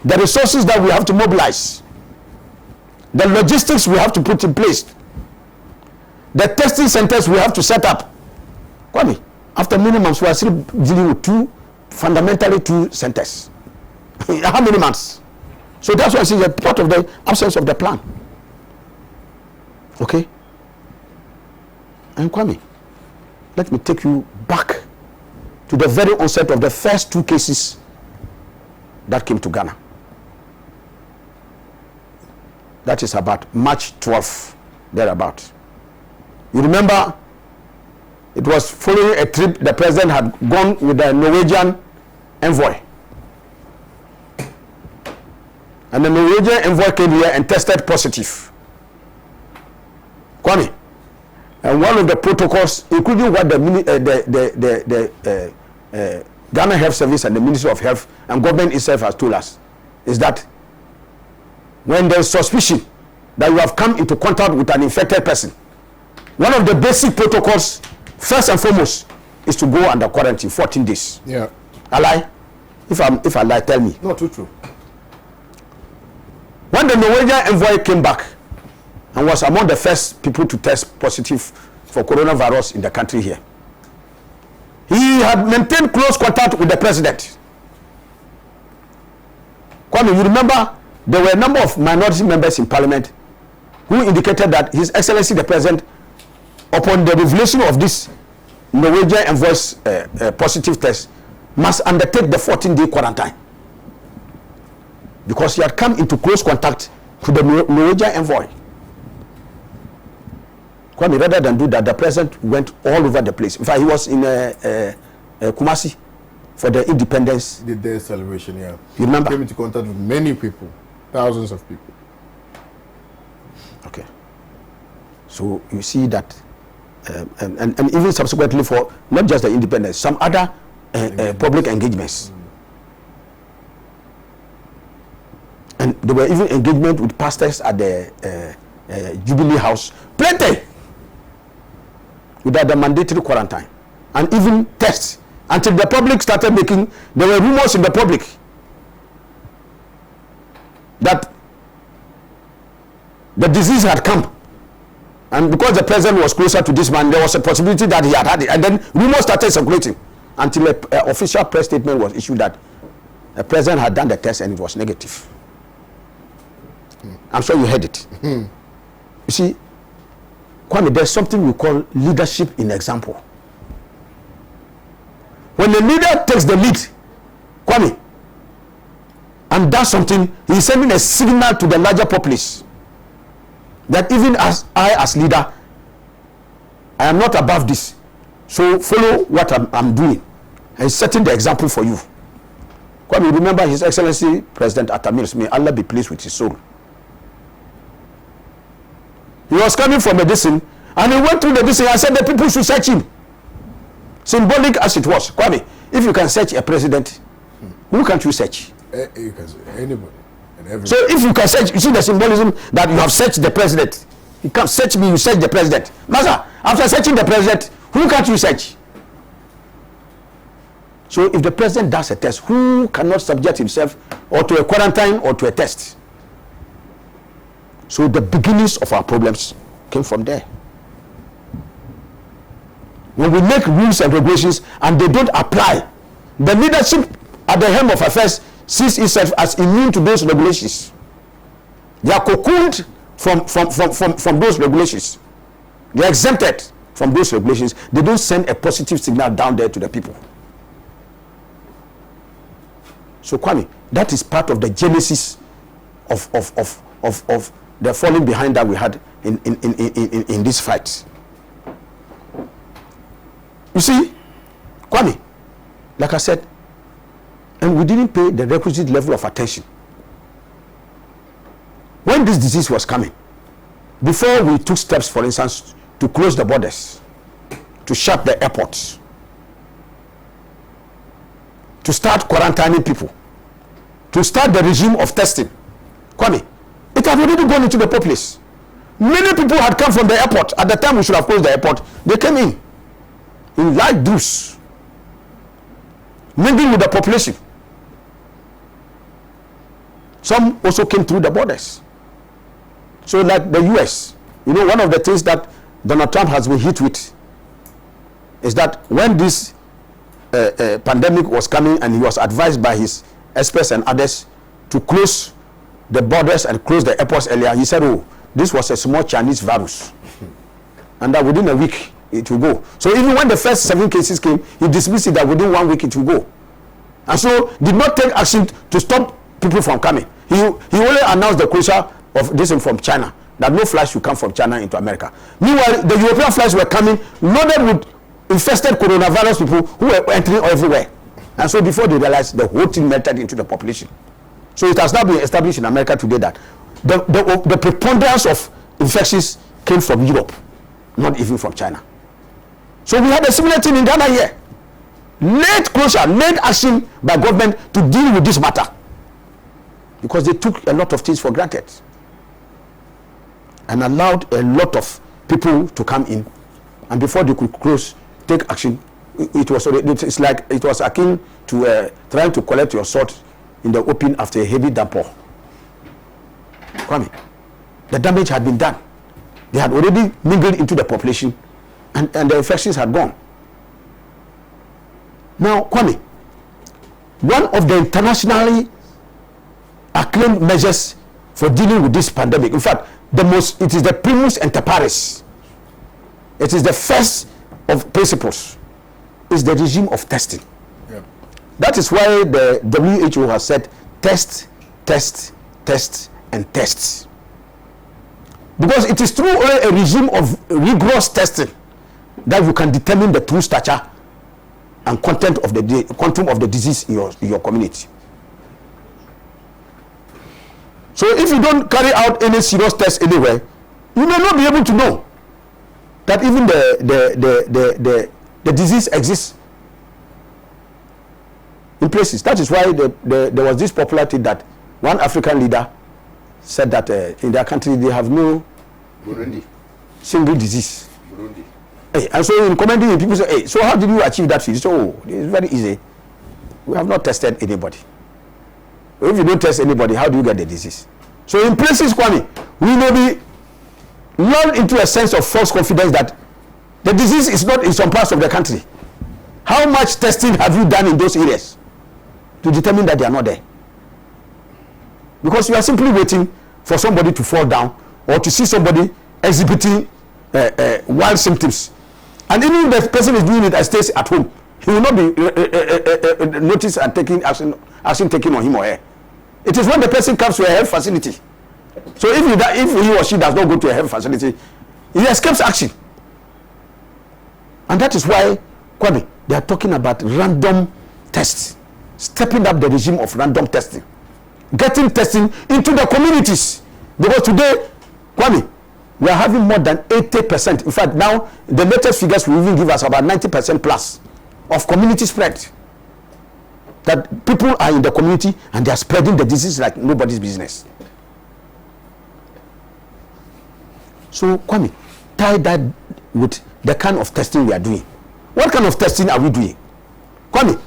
the resources that we have to mobilize, the logistics we have to put in place, the testing centers we have to set up. Kwame, after minimums, we are still dealing with fundamentally two centers. How many months? So that's why I say a part of the absence of the plan. Okay? And Kwame, let me take you back to the very onset of the first two cases that came to Ghana. That is about March 12th, thereabout. You remember, it was following a trip the president had gone with the Norwegian envoy. And the Norwegian envoy came here and tested positive. Kwame, and one of the protocols, including what the Ghana Health Service and the Ministry of Health and government itself has told us, is that when there is suspicion that you have come into contact with an infected person, one of the basic protocols, first and foremost, is to go under quarantine 14 days. Yeah. I lie? If I lie, tell me. No, true. When the Norwegian envoy came back and was among the first people to test positive for coronavirus in the country here, he had maintained close contact with the president. Kwame, you remember there were a number of minority members in parliament who indicated that His Excellency the President, upon the revelation of this Norwegian envoy's positive test, must undertake the 14-day quarantine because he had come into close contact with the Norwegian envoy. Kwame, rather than do that, the president went all over the place. In fact, he was in Kumasi for the independence. The day celebration, yeah. You remember? He came into contact with many people, thousands of people. Okay. So you see that, and even subsequently for not just the independence, some other public engagements. And there were even engagement with pastors at the Jubilee House. Plenty! Without the mandatory quarantine. And even tests. Until the public started making, there were rumors in the public that the disease had come. And because the president was closer to this man, there was a possibility that he had had it. And then rumors started circulating until an official press statement was issued that the president had done the test and it was negative. I'm sure you heard it. You see, Kwame, there's something we call leadership in example. When the leader takes the lead, Kwame, and does something, he's sending a signal to the larger populace that even as I, as leader, I am not above this. So follow what I'm doing and setting the example for you. Kwame, remember His Excellency President Atamils, may Allah be pleased with his soul. He was coming from a distance and he went through the distance and said the people should search him. Symbolic as it was. Kwame, if you can search a president, who can't you search? You can search anybody and everybody. So if you can search, you see the symbolism that you have searched the president. You can't search me, you search the president. Master, after searching the president, who can't you search? So if the president does a test, who cannot subject himself or to a quarantine or to a test? So the beginnings of our problems came from there. When we make rules and regulations and they don't apply The leadership at the helm of affairs sees itself as immune to those regulations. They are cocooned from those regulations. They are exempted from those regulations. They don't send a positive signal down there to the people. So Kwame, that is part of the genesis of the falling behind that we had in this fight. You see, Kwame, like I said, and we didn't pay the requisite level of attention. When this disease was coming, before we took steps, for instance, to close the borders, to shut the airports, to start quarantining people, to start the regime of testing, Kwame, it had already gone into the populace. Many people had come from the airport. At the time we should have closed the airport, they came in large groups, mingling with the population. Some also came through the borders. So like the US, you know, one of the things that Donald Trump has been hit with is that when this pandemic was coming and he was advised by his experts and others to close the borders and close the airports earlier, he said, oh, this was a small Chinese virus. And that within a week, it will go. So even when the first 7 cases came, he dismissed it that within 1 week it will go. And so did not take action to stop people from coming. He only announced the closure of this from China, that no flights should come from China into America. Meanwhile, the European flights were coming loaded with infested coronavirus people who were entering everywhere. And so before they realized, the whole thing melted into the population. So it has now been established in America today that the preponderance of infections came from Europe, not even from China. So we had a similar thing in Ghana here. Late closure, late action by government to deal with this matter, because they took a lot of things for granted and allowed a lot of people to come in, and before they could close, take action, it's like it was akin to trying to collect your salt in the open after a heavy downpour. Kwame, the damage had been done. They had already mingled into the population, and the infections had gone. Now, Kwame, one of the internationally acclaimed measures for dealing with this pandemic, in fact, it is the primus inter pares. It is the first of principles, is the regime of testing. Yeah. That is why the WHO has said test, test, test, and tests. Because it is through a regime of rigorous testing that you can determine the true stature and quantum of the disease in your community. So if you don't carry out any serious test anywhere, you may not be able to know that even the disease exists in places. That is why there was this popular thing that one African leader said that in their country they have no single disease. Hey, and so in commenting, people say, hey, so how did you achieve that? So, oh, it's very easy. We have not tested anybody. If you don't test anybody, how do you get the disease? So in places, Kwame, we may be lulled into a sense of false confidence that the disease is not in some parts of the country. How much testing have you done in those areas to determine that they are not there? Because you are simply waiting for somebody to fall down or to see somebody exhibiting wild symptoms. And even if the person is doing it and stays at home, he will not be noticed and taking action taken on him or her. It is when the person comes to a health facility. So if he or she does not go to a health facility, he escapes action. And that is why, Kwame, they are talking about random tests, stepping up the regime of random testing, getting testing into the communities. Because today, Kwame, we are having more than 80%. In fact, now the latest figures will even give us about 90% plus of community spread. That people are in the community and they are spreading the disease like nobody's business. So, Kwame, tie that with the kind of testing we are doing. What kind of testing are we doing? Kwame,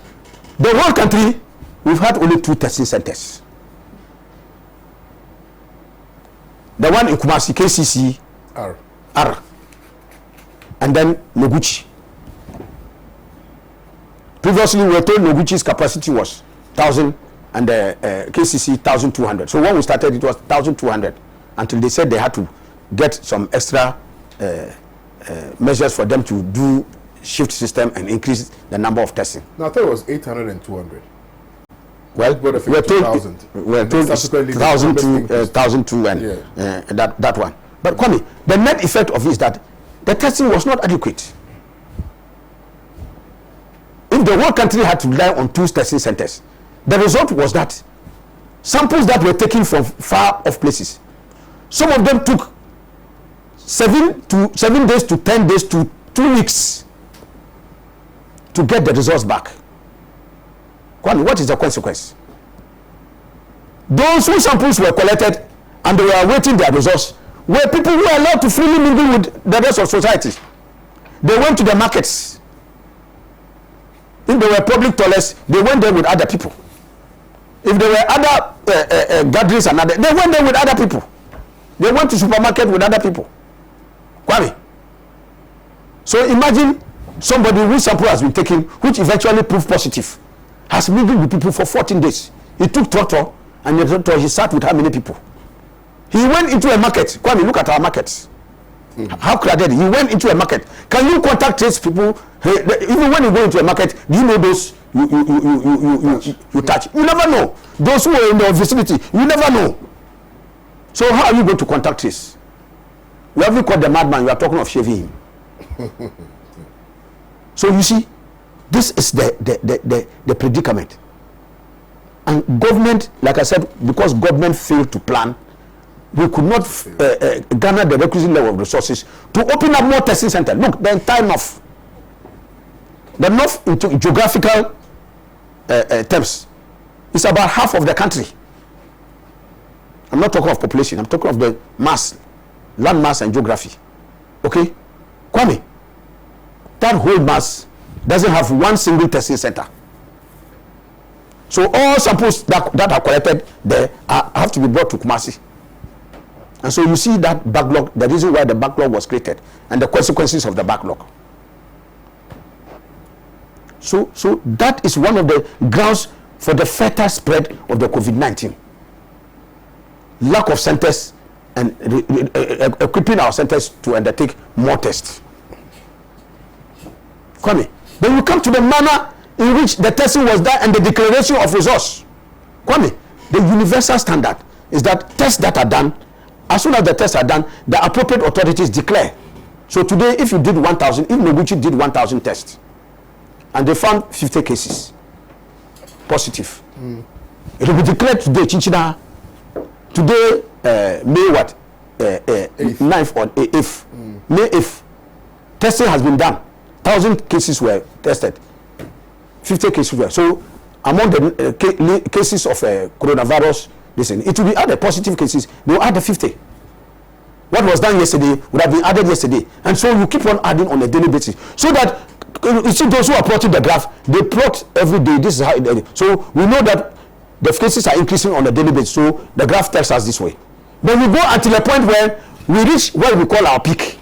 the whole country, we've had only 2 testing centers. The one in Kumasi, KCC, R, and then Noguchi. Previously, we were told Noguchi's capacity was 1,000 and KCC 1,200. So when we started, it was 1,200 until they said they had to get some extra measures for them to do shift system and increase the number of testing. No, I thought it was 800 and 200. Well, we were told 1,002 and that one. But Kwame, the net effect of it is that the testing was not adequate. If the whole country had to rely on 2 testing centers, the result was that samples that were taken from far off places, some of them took 7 days to 10 days to 2 weeks to get the results back. Kwame, what is the consequence? Those whose samples were collected and they were awaiting their results were people who were allowed to freely mingle with the rest of society. They went to the markets. If there were public toilets, they went there with other people. If there were other gatherings and other, they went there with other people. They went to supermarket with other people. Kwame. So imagine somebody whose sample has been taken, which eventually proved positive, has mingled with people for 14 days. He took trotro and he sat with how many people? He went into a market. Kwame, look at our markets. How crowded. He went into a market. Can you contact these people? Even when you go into a market, do you know those you touch? You never know. Those who are in the vicinity, you never know. So how are you going to contact this? You haven't caught the madman, you are talking of shaving him. So you see, this is the predicament. And government, like I said, because government failed to plan, we could not garner the requisite level of resources to open up more testing centers. Look, the entire north, into geographical terms, is about half of the country. I'm not talking of population, I'm talking of the mass, land mass and geography. Okay? Kwame, that whole mass doesn't have one single testing center. So all samples that are collected there have to be brought to Kumasi. And so you see that backlog, the reason why the backlog was created and the consequences of the backlog. So that is one of the grounds for the fatal spread of the COVID-19. Lack of centers and equipping our centers to undertake more tests. Kwame, then we come to the manner in which the testing was done and the declaration of results. Kwame, the universal standard is that tests that are done, as soon as the tests are done, the appropriate authorities declare. So today, if you did 1,000, if Noguchi did 1,000 tests, and they found 50 cases positive, it will be declared today, Chinchina. Today, May what? 9th or 8th. May 8th. Testing has been done. 1,000 cases were tested. 50 cases were. So, among the cases of coronavirus, listen, it will be added positive cases. They will add the 50. What was done yesterday would have been added yesterday. And so you keep on adding on a daily basis. So that, you see, those who are plotting the graph, they plot every day. This is how it, so we know that the cases are increasing on a daily basis. So the graph tells us this way. Then we go until a point where we reach what we call our peak.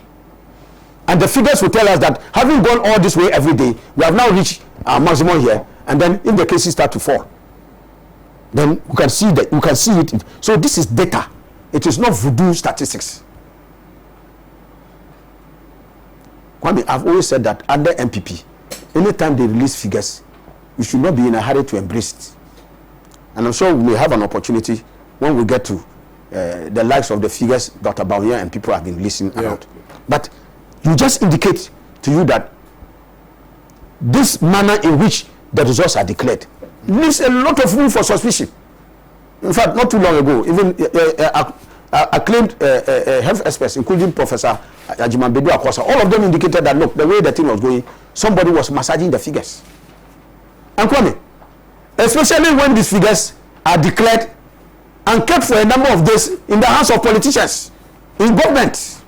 And the figures will tell us that having gone all this way every day, we have now reached our maximum here. And then if the cases start to fall, then you can see that, you can see it. So this is data. It is not voodoo statistics. Kwame, I've always said that under MPP, anytime they release figures, you should not be in a hurry to embrace it. And I'm sure we may have an opportunity when we get to the likes of the figures Dr. Bawumia and people have been listening about. But you just indicate to you that this manner in which the results are declared leaves a lot of room for suspicion. In fact, not too long ago, even acclaimed health experts, including Professor Ajimambedu Akwasa, all of them indicated that, look, the way the thing was going, somebody was massaging the figures. And Kwame, especially when these figures are declared and kept for a number of days in the hands of politicians in government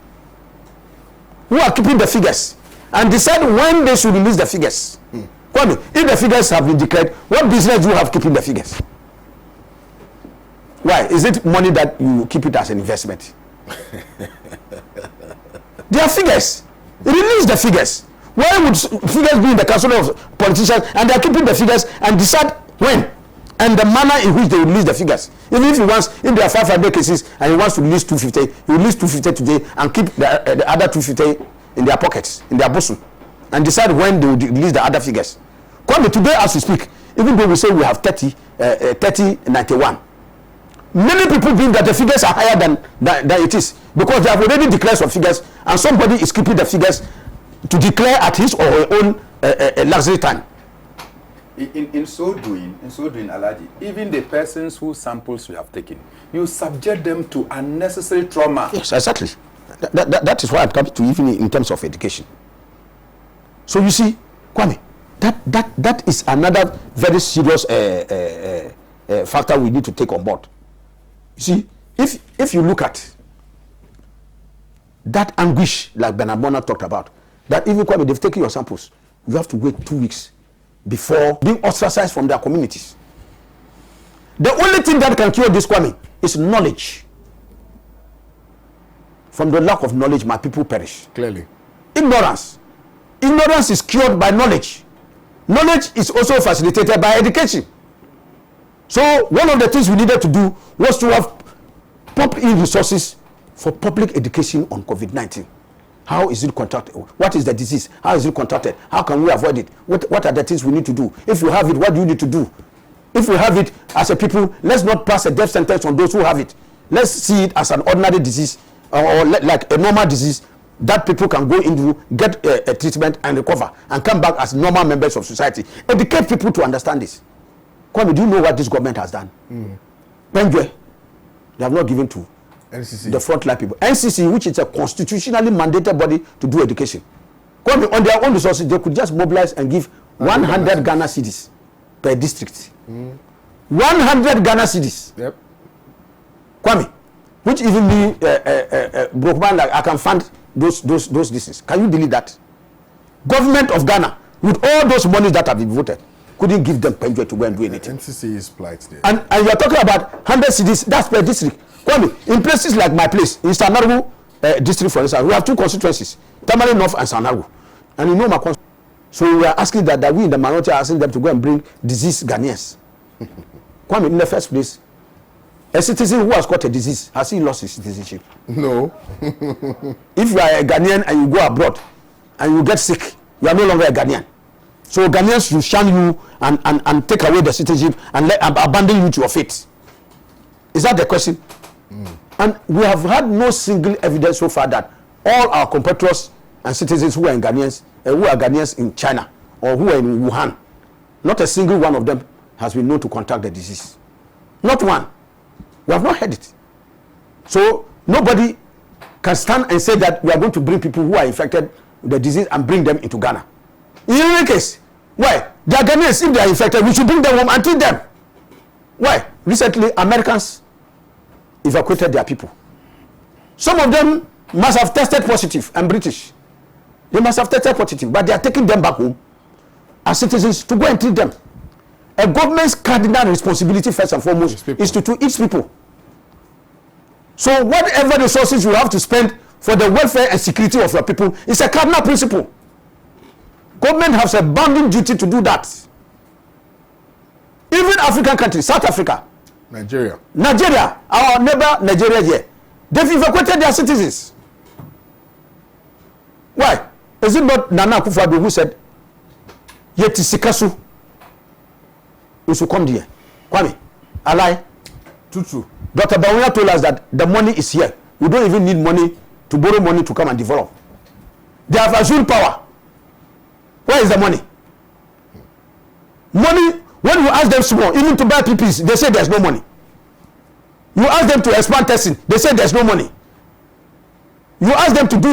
who are keeping the figures and decide when they should release the figures. Kwame, if the figures have been declared, what business do you have keeping the figures? Why? Is it money that you keep it as an investment? They are figures. Release the figures. Why would figures be in the council of politicians and they are keeping the figures and decide when and the manner in which they will release the figures? Even if he wants, if there are 500 cases and he wants to release 250, he will release 250 today and keep the other 250 in their pockets, in their bosom, and decide when they will release the other figures. Kwame, today as we speak, even though we say we have 91, many people think that the figures are higher than it is because they have already declared some figures and somebody is keeping the figures to declare at his or her own luxury time. In so doing, Alhaji, even the persons whose samples you have taken, you subject them to unnecessary trauma. Yes, exactly. That is why I'm coming to even in terms of education. So you see, Kwame, that is another very serious factor we need to take on board. You see, if you look at that anguish like Bernard Bona talked about, that even Kwame, they've taken your samples, you have to wait 2 weeks before being ostracized from their communities. The only thing that can cure this, Kwame, is knowledge. From the lack of knowledge, my people perish. Clearly. Ignorance. Ignorance is cured by knowledge. Knowledge is also facilitated by education. So one of the things we needed to do was to have pumped in resources for public education on COVID-19. How is it contracted? What is the disease? How is it contracted? How can we avoid it? What are the things we need to do? If you have it, what do you need to do? If we have it as a people, let's not pass a death sentence on those who have it. Let's see it as an ordinary disease or like a normal disease that people can go into, get a treatment and recover and come back as normal members of society. Educate people to understand this. Kwame, do you know what this government has done? Benjwe, they have not given to NCC. The frontline people. NCC, which is a constitutionally mandated body to do education. Kwame, on their own resources, they could just mobilize and give 100 Ghana cedis per district. 100 Ghana cedis. Yep. Kwame, which even me, broke man, like I can fund those districts. Can you believe that? Government of Ghana, with all those monies that have been voted, couldn't give them Benjwe to go and do anything. NCC is plight there. And you're talking about 100 cedis, that's per district. Kwame, in places like my place, in Sanaru district, for instance, we have 2 constituencies, Tamale North and Sanaru. And you know my constituency. So we are asking that we in the minority are asking them to go and bring diseased Ghanaians. Kwame, in the first place, a citizen who has caught a disease, has he lost his citizenship? No. If you are a Ghanaian and you go abroad and you get sick, you are no longer a Ghanaian. So Ghanaians should shun you and take away the citizenship and abandon you to your fate. Is that the question? And we have had no single evidence so far that all our competitors and citizens who are in Ghanaians, who are Ghanaians in China or who are in Wuhan, not a single one of them has been known to contract the disease. Not one. We have not heard it. So nobody can stand and say that we are going to bring people who are infected with the disease and bring them into Ghana. In any case, why? They are Ghanaians. If they are infected, we should bring them home and treat them. Why? Recently, Americans evacuated their people. Some of them must have tested positive, and British. They must have tested positive, but they are taking them back home as citizens to go and treat them. A government's cardinal responsibility, first and foremost, is to treat its people. So whatever resources you have to spend for the welfare and security of your people is a cardinal principle. Government has a bounden duty to do that. Even African countries, South Africa, Nigeria, our neighbor Nigeria here, they've evacuated their citizens. Why? Is it not Nana Akufo-Addo who said, "Yeti sikasu, we should come here"? Kwame, a lie? True. Dr. Bawumia told us that the money is here. We don't even need money to borrow money to come and develop. They have assumed power. Where is the money? Money, when you ask them small, even to buy PPs, they say there's no money. You ask them to expand testing, they say there's no money. You ask them to do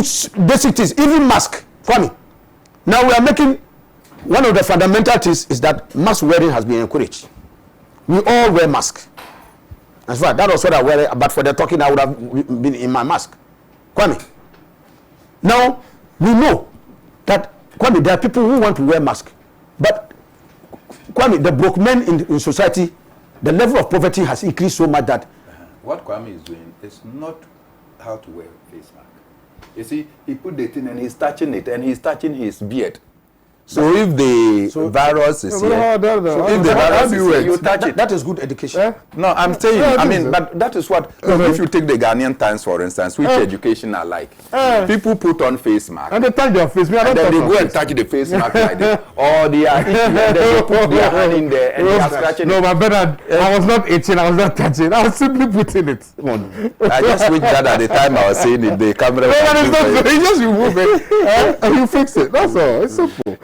basic things, even mask. Kwame. Now we are making, one of the fundamental things is that mask wearing has been encouraged. We all wear mask. That's right, that was what I wear, but for the talking I would have been in my mask. Kwame. Now, we know that, Kwame, there are people who want to wear mask. But, Kwame, the broke men in society, the level of poverty has increased so much that... What Kwame is doing is not how to wear a face mask. You see, he put the thing and he's touching it and he's touching his beard. So if the virus is here, if the virus is here, you touch it. That is good education. No, I'm saying, I mean, but that is what, if you take the Ghanaian Times, for instance, which education are like, people put on face mask. And they touch their face. And then they go and touch the face mask like this. Or they are itching and then they put their hand in there and they are scratching it. No, my Bernard, I was not itching, I was not touching. I was simply putting it on. I just wish that at the time I was saying it, the camera. No, it's not so. You just remove it and you fix it. That's all. It's simple.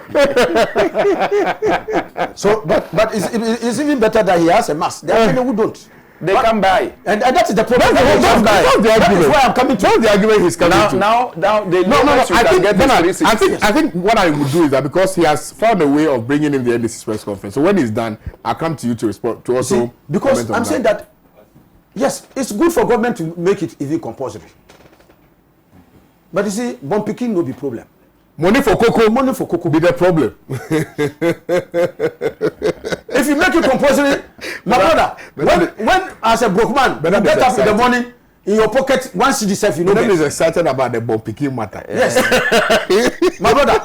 So, but it's even better that he has a mask. There are people who don't. They come by, and that is the problem. That's the argument. That is why I'm coming to. That's the argument he's coming to. Now, they I think what I would do is that because he has found a way of bringing in the NDC press conference. So when he's done, I'll come to you to respond to also. See, because I'm saying that yes, it's good for government to make it even compulsory. But you see, bomb picking no be problem. Money for cocoa be the problem. If you make it compulsory, my brother, when as a broke man, you get up in the morning, in your pocket, one CD self, you know. Then is excited about the bomb picking matter. Yes. My brother,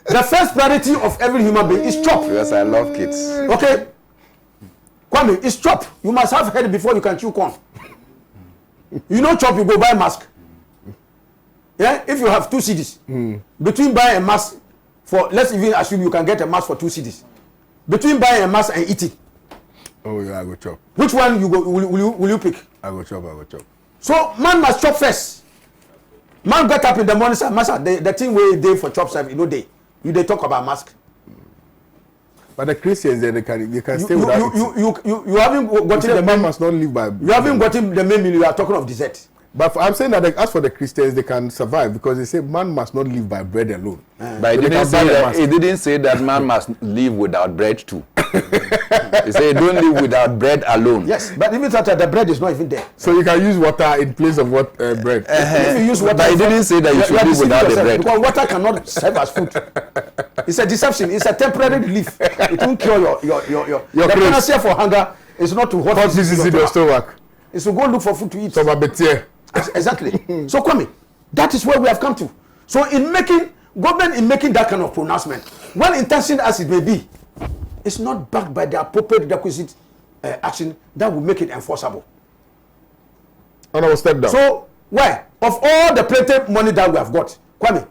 the first priority of every human being is chop. Because I love kids. Okay. Kwame, it's chop. You must have head before you can chew corn. You know chop, you go buy mask. Yeah, if you have 2 CDs, between buying a mask for, let's even assume you can get a mask for 2 CDs, between buying a mask and eating. Oh yeah, I go chop. Which one you go? Will you pick? I go chop. So man must chop first. Man get up in the morning, say, "Master, the thing where they for chop serve, they talk about mask." But the Christians, they can stay without it. You haven't gotten the man must not live by. You haven't gotten the main meal. You are talking of dessert. But I'm saying that as for the Christians, they can survive because they say man must not live by bread alone. But he didn't say that man must live without bread too. He said don't live without bread alone. Yes, but even that the bread is not even there. So you can use water in place of what bread. If you use water, but he didn't say that you should live without the bread. Because water cannot serve as food. It's a deception. It's a temporary relief. It won't cure your the panacea for hunger is not to hot diseases in your stomach. It's to go look for food to eat. Exactly. So Kwame, that is where we have come to. So government in making that kind of pronouncement, well intentioned as it may be, it's not backed by the appropriate requisite action that will make it enforceable. And I will step down. So why? Of all the plenty money that we have got, Kwame,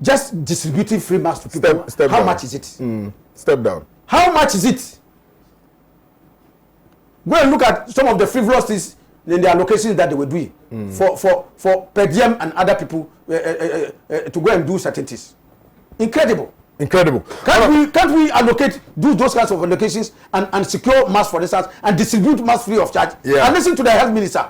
just distributing free masks to people, how much is it? Step down. How much is it? Go and look at some of the frivolous things in the allocations that they were doing for per diem and other people to go and do certain things. Incredible. Can't we do those kinds of allocations and secure masks for instance and distribute masks free of charge? Yeah. And listen to the health minister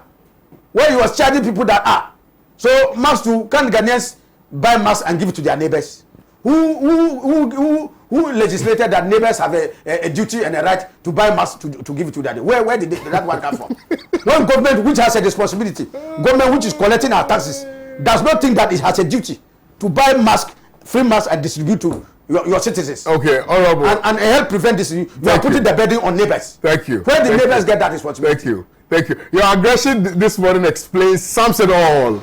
where he was charging people that so masks can't Ghanaians buy masks and give it to their neighbors? Who legislated that neighbors have a duty and a right to buy masks to give it to their Where did that one come from? One government which has a responsibility, government which is collecting our taxes, does not think that it has a duty to buy masks, free masks and distribute to your citizens. Okay, honorable. And help prevent this. You are putting the burden on neighbors. Thank you. Where the neighbors get that responsibility? Thank you. Your aggression this morning sums it all.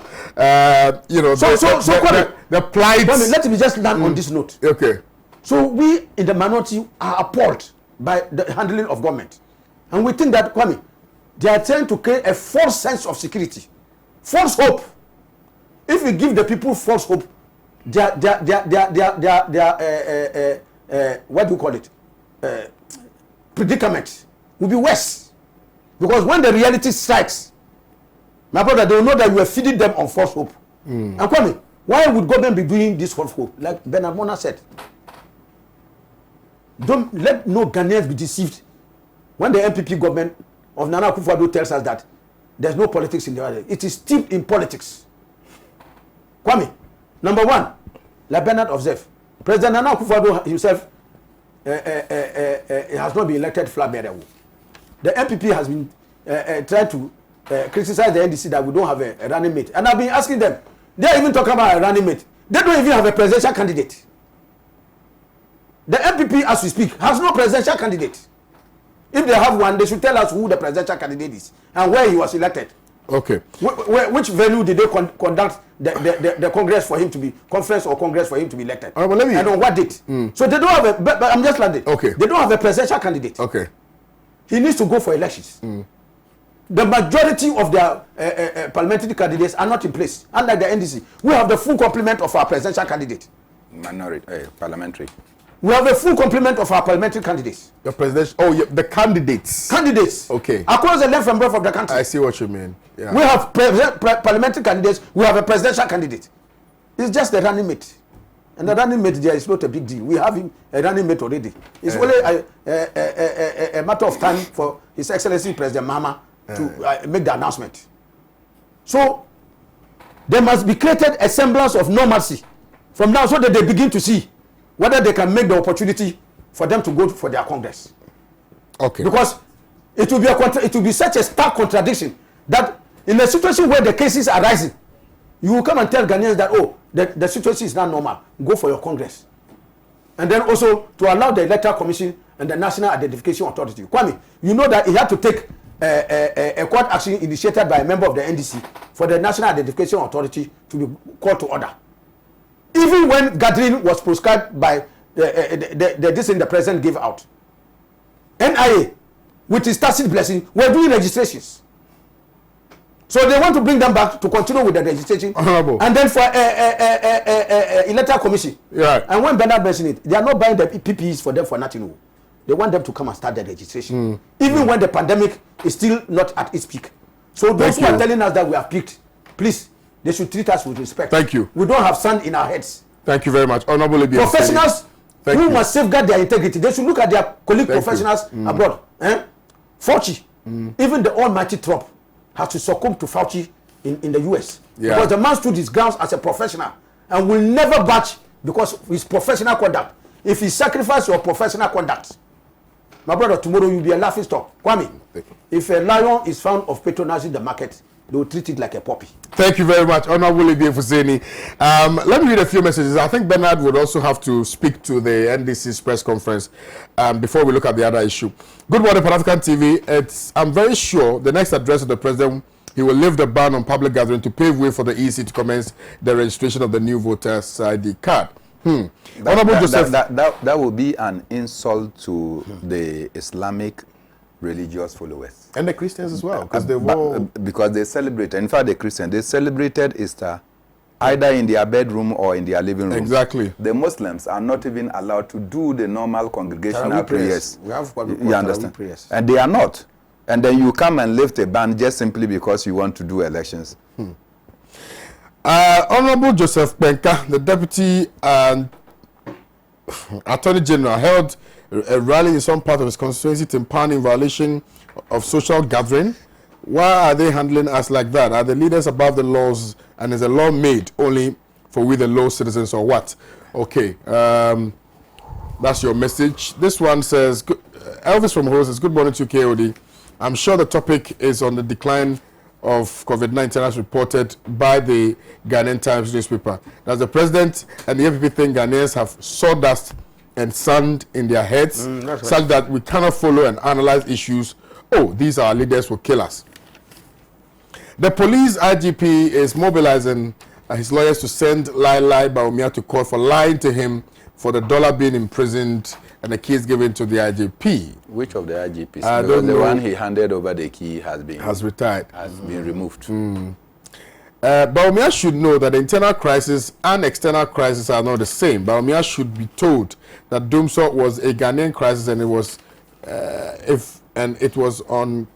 The plight. Let me just land on this note. Okay. So we in the minority are appalled by the handling of government. And we think that, Kwame, they are trying to create a false sense of security. False hope. If we give the people false hope, their what do you call it? Predicament will be worse. Because when the reality strikes, my brother, they will know that you are feeding them on false hope. And Kwame, why would government be doing this false hope? Like Bernard Mona said, don't let no Ghanaians be deceived. When the MPP government of Nana Akufo-Addo tells us that there's no politics in the world, it is steeped in politics. Kwame, number one, like Bernard observed, President Nana Akufo-Addo himself has not been elected flag bearer. The MPP has been trying to criticize the NDC that we don't have a running mate. And I've been asking them, they're even talking about a running mate. They don't even have a presidential candidate. The MPP, as we speak, has no presidential candidate. If they have one, they should tell us who the presidential candidate is and where he was elected. Okay. Which venue did they conduct the Congress for him to be conference or Congress for him to be elected? Well, let me. And on what date? So they don't have a. But I'm just like that. Okay. They don't have a presidential candidate. Okay. He needs to go for elections. The majority of their parliamentary candidates are not in place. Unlike the NDC, we have the full complement of our presidential candidate. Parliamentary. We have a full complement of our parliamentary candidates. The presidential. Oh, yeah, the candidates. Candidates. Okay. Across the length and breadth of the country. I see what you mean. Yeah. We have parliamentary candidates. We have a presidential candidate. It's just the running mate. And the running mate there is not a big deal. We have him a running mate already. It's only a matter of time for His Excellency President Mahama to make the announcement. So there must be created a semblance of normalcy from now so that they begin to see whether they can make the opportunity for them to go for their Congress. Okay. Because it will be such a stark contradiction that in a situation where the cases are rising, you will come and tell Ghanaians that, oh, the situation is not normal. Go for your Congress. And then also to allow the Electoral Commission and the National Identification Authority. Kwame, you know that he had to take a court action initiated by a member of the NDC for the National Identification Authority to be called to order. Even when gathering was prescribed by this thing the president gave out. NIA, with his tacit blessing, were doing registrations. So they want to bring them back to continue with the registration. Honorable. And then for electoral commission. Yeah. And when Bernard mentioned it, they are not buying the PPEs for them for nothing. They want them to come and start the registration. Even when the pandemic is still not at its peak. So those who are telling us that we have peaked, please, they should treat us with respect. Thank you. We don't have sand in our heads. Thank you very much. Honorable Libya. Professionals who must safeguard their integrity. They should look at their colleague professionals abroad. Fauci, even the almighty Trump, has to succumb to Fauci in the US. Yeah. Because the man stood his grounds as a professional and will never budge because of his professional conduct. If he sacrifices your professional conduct, my brother, tomorrow you'll be a laughing stock. Kwame, if a lion is found of patronizing the market, they will treat it like a puppy. Thank you very much, Honorable Libya Fuseni. Let me read a few messages. I think Bernard would also have to speak to the NDC's press conference before we look at the other issue. Good morning, Pan-African TV. I'm very sure the next address of the president, he will lift the ban on public gathering to pave way for the EC to commence the registration of the new voters' ID card. Honorable Joseph, that will be an insult to the Islamic religious followers and the Christians as well, because they celebrate. In fact, the Christians, they celebrated Easter either in their bedroom or in their living room. Exactly. The Muslims are not even allowed to do the normal congregational prayers. We have what we You understand? And they are not. And then you come and lift a ban just simply because you want to do elections. Honorable Joseph Benka, the Deputy Attorney General, held a rally in some part of his constituency to impound in violation of social gathering. Why are they handling us like that? Are the leaders above the laws, and is the law made only for we the low citizens, or what? Okay, that's your message. This one says, Elvis from Ho says, good morning to KOD. I'm sure the topic is on the decline of COVID-19 as reported by the Ghanaian Times newspaper. As the president and the APP think Ghanaians have sawdust and sand in their heads, such that we cannot follow and analyze issues. Oh, these are our leaders will kill us. The police IGP is mobilizing his lawyers to send Lai Baumia to court for lying to him for the dollar being imprisoned and the keys given to the IGP. Which of the IGPs? I don't know. The one he handed over the key has retired. Has been removed. Baumia should know that the internal crisis and external crisis are not the same. Baumia should be told that Danso was a Ghanaian crisis, and it was it was on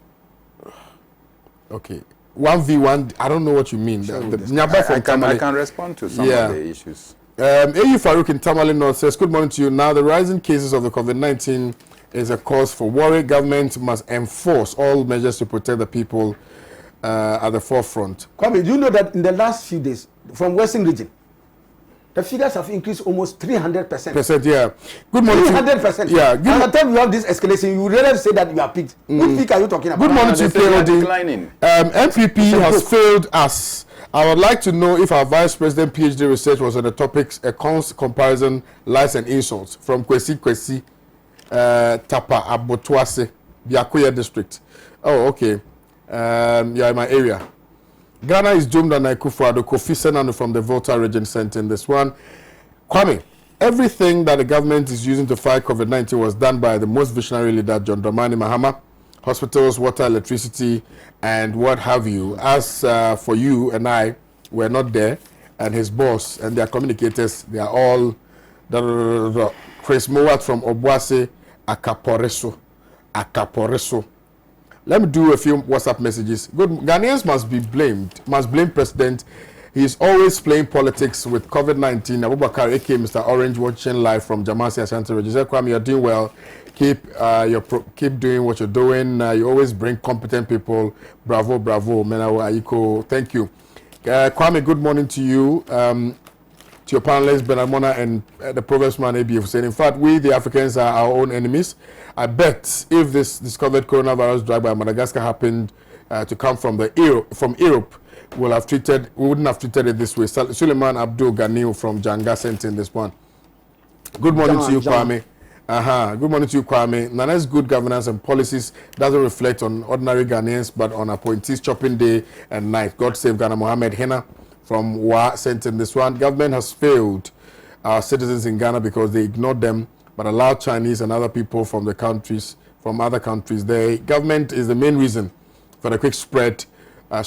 1v1. I don't know what you mean. Sure. I can respond to some of the issues. A.U. Farouk in Tamale North says, good morning to you. Now, the rising cases of the COVID-19 is a cause for worry. Government must enforce all measures to protect the people at the forefront. Kwame, do you know that in the last few days, from Western region, the figures have increased almost 300%. Yeah. Good morning. 300%. Yeah. By the time you have this escalation, you really say that you are peaked. What peak are you talking about? Good morning to KOD. MPP has failed us. I would like to know if our Vice President PhD research was on the topics a comparison, lies and insults from Kwesi, Tapa, Abotuase, Biakoya district. Oh, okay. You're in my area. Ghana is doomed and Akufo-Addo, Kofi Senanu from the Volta region sent in this one. Kwame, everything that the government is using to fight COVID-19 was done by the most visionary leader, John Dramani Mahama. Hospitals, water, electricity, and what have you. As for you and I, we're not there, and his boss and their communicators, they are all Chris Mowat from Obuasi, Akaporeso. Let me do a few WhatsApp messages. Good. Ghanaians must be blamed, must blame President. He's always playing politics with COVID-19. Abubakar, aka Mr. Orange, watching live from Jamasi Ashanti Region. Kwame, you're doing well. Keep doing what you're doing. You always bring competent people. Bravo, bravo. Menawa Aiko, thank you. Kwame, good morning to you. To your panelists, Bernard Mona and the Provost Man ABF said, in fact, we, the Africans, are our own enemies. I bet if this discovered coronavirus drug by Madagascar happened to come from Europe, we wouldn't have treated it this way. Suleiman Abdul Ganiu from Janga sent in this one. Good morning to you, Kwame. Good morning to you, Kwame. Nana's good governance and policies doesn't reflect on ordinary Ghanaians, but on appointees chopping day and night. God save Ghana. Mohammed Hena from Wa sent in this one. Government has failed our citizens in Ghana because they ignored them, but allowed Chinese and other people from other countries. The government is the main reason for the quick spread of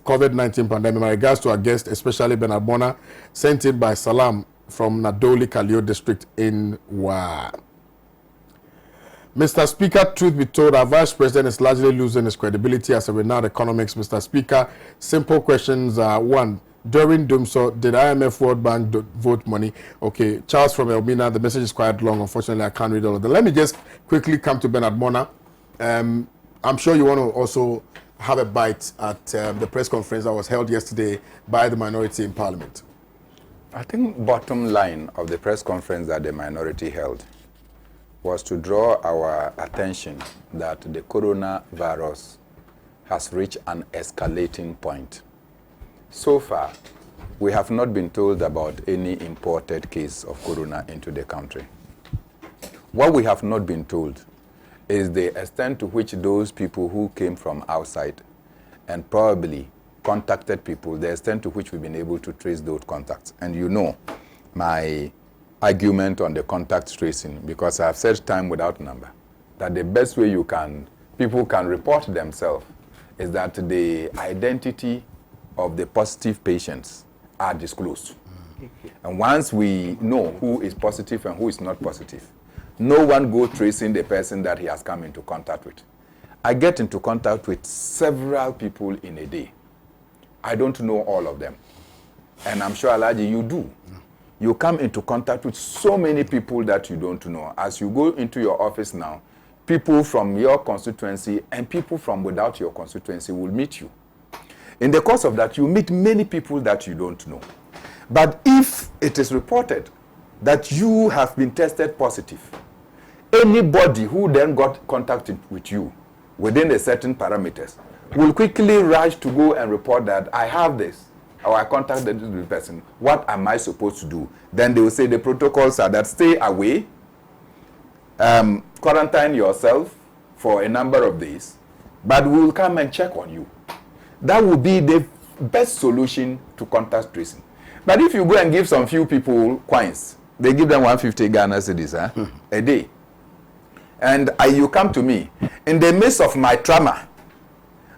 COVID-19 pandemic. My regards to our guest, especially Bernard Mona, sent in by Salam from Nadoli Kalio district in Wa. Mr. Speaker, truth be told, our Vice President is largely losing his credibility as a renowned economist. Mr. Speaker, simple questions are: one, during Danso, did IMF World Bank vote money? Okay, Charles from Elmina, the message is quite long. Unfortunately, I can't read all of them. Let me just quickly come to Bernard Mona. I'm sure you want to also have a bite at the press conference that was held yesterday by the minority in Parliament. I think bottom line of the press conference that the minority held was to draw our attention that the coronavirus has reached an escalating point. So far, we have not been told about any imported case of corona into the country. What we have not been told is the extent to which those people who came from outside and probably contacted people, the extent to which we've been able to trace those contacts. And you know my argument on the contact tracing, because I've said time without number, that the best way people can report themselves is that the identity of the positive patients are disclosed. And once we know who is positive and who is not positive, no one go tracing the person that he has come into contact with. I get into contact with several people in a day. I don't know all of them. And I'm sure, Alaji, you do. You come into contact with so many people that you don't know. As you go into your office now, people from your constituency and people from without your constituency will meet you. In the course of that, you meet many people that you don't know. But if it is reported that you have been tested positive, anybody who then got contacted with you within a certain parameters will quickly rush to go and report that I have this, or I contacted this person. What am I supposed to do? Then they will say the protocols are that stay away, quarantine yourself for a number of days, but we will come and check on you. That would be the best solution to contact tracing. But if you go and give some few people coins, they give them 150 Ghana cedis a day. And you come to me, in the midst of my trauma,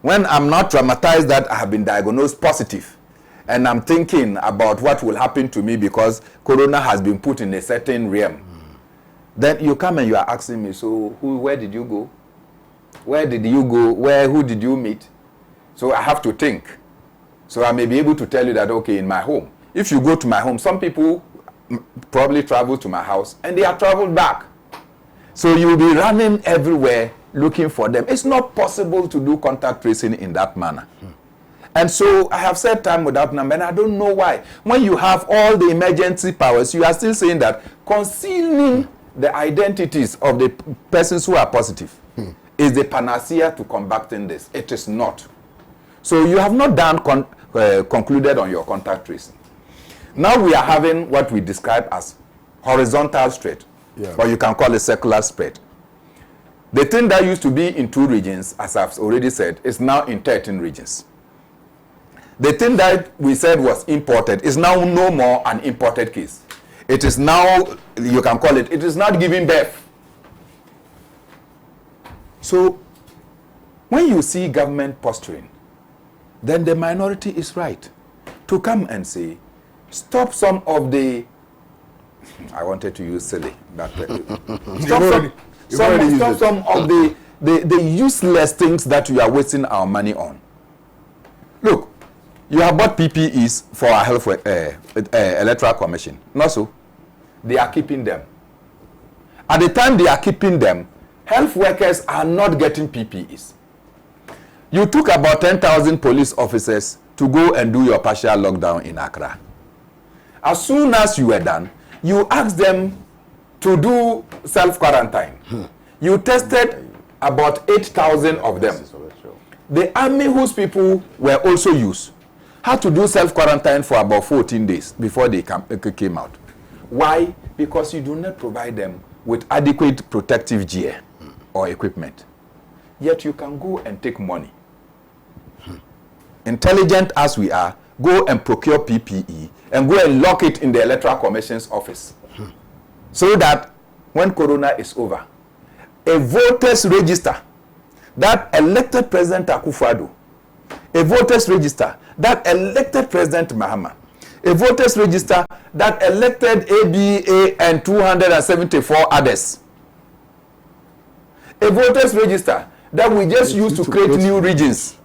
when I'm not traumatized that I have been diagnosed positive, and I'm thinking about what will happen to me because corona has been put in a certain realm, then you come and you are asking me, so where did you go? Where did you go? Who did you meet? So I have to think. So I may be able to tell you that, okay, in my home. If you go to my home, some people probably travel to my house and they are traveled back. So you will be running everywhere looking for them. It's not possible to do contact tracing in that manner. And so I have said time without number, and I don't know why. When you have all the emergency powers, you are still saying that concealing the identities of the persons who are positive is the panacea to combating this. It is not. So you have not done concluded on your contact tracing. Now we are having what we describe as horizontal spread, or you can call it circular spread. The thing that used to be in 2 regions, as I've already said, is now in 13 regions. The thing that we said was imported is now no more an imported case. It is now, you can call it is not giving birth. So, when you see government posturing, then the minority is right to come and say, stop some of the, I wanted to use silly, but stop some of the useless things that you are wasting our money on. Look, you have bought PPEs for our health electoral commission. Not so. They are keeping them. At the time they are keeping them, health workers are not getting PPEs. You took about 10,000 police officers to go and do your partial lockdown in Accra. As soon as you were done, you asked them to do self-quarantine. You tested about 8,000 of them. The army whose people were also used had to do self-quarantine for about 14 days before they came out. Why? Because you do not provide them with adequate protective gear or equipment. Yet you can go and take money. Intelligent as we are, go and procure PPE and go and lock it in the Electoral Commission's office. So that when Corona is over, a voters register that elected President Akufo-Addo, a voters register that elected President Mahama, a voters register that elected ABA and 274 others, a voters register that we just used to create new regions,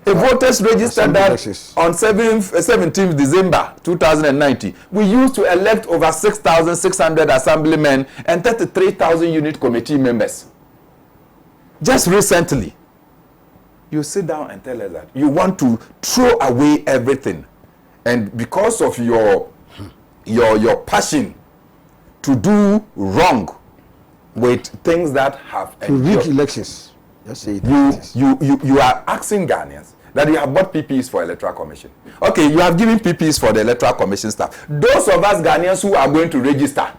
a voters register that on 17th December 2019, we used to elect over 6,600 assemblymen and 33,000 unit committee members. Just recently, you sit down and tell us that you want to throw away everything, and because of your passion to do wrong with things that have to rig elections. Just say you are asking Ghanaians that you have bought PPEs for Electoral Commission. Okay, you have given PPEs for the Electoral Commission staff. Those of us Ghanaians who are going to register,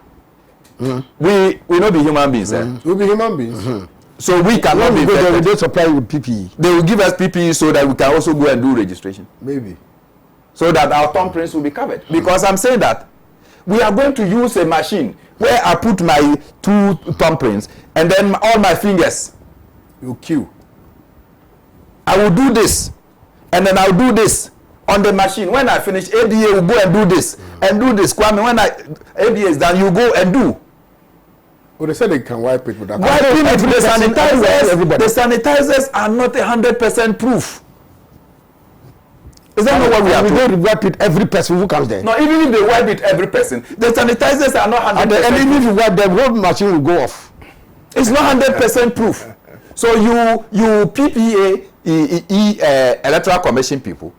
we not be human beings. We'll be human beings. So we cannot be they will supply with PPE. They will give us PPE so that we can also go and do registration. Maybe. So that our thumbprints will be covered. Because I'm saying that we are going to use a machine where I put my 2 thumbprints and then all my fingers. You queue. I will do this and then I'll do this on the machine. When I finish, ADA will go and do this and do this. Kwame, when ADA is done, you go and do. Well, they said they can wipe it with that. Wiping it with the sanitizers are not 100% proof. Is that not what we are doing? We don't wipe it every person who comes there. No, even if they wipe it every person, the sanitizers are not 100%. And even if you wipe them, the whole machine will go off. It's not 100% proof. So you PPA Electoral Commission people,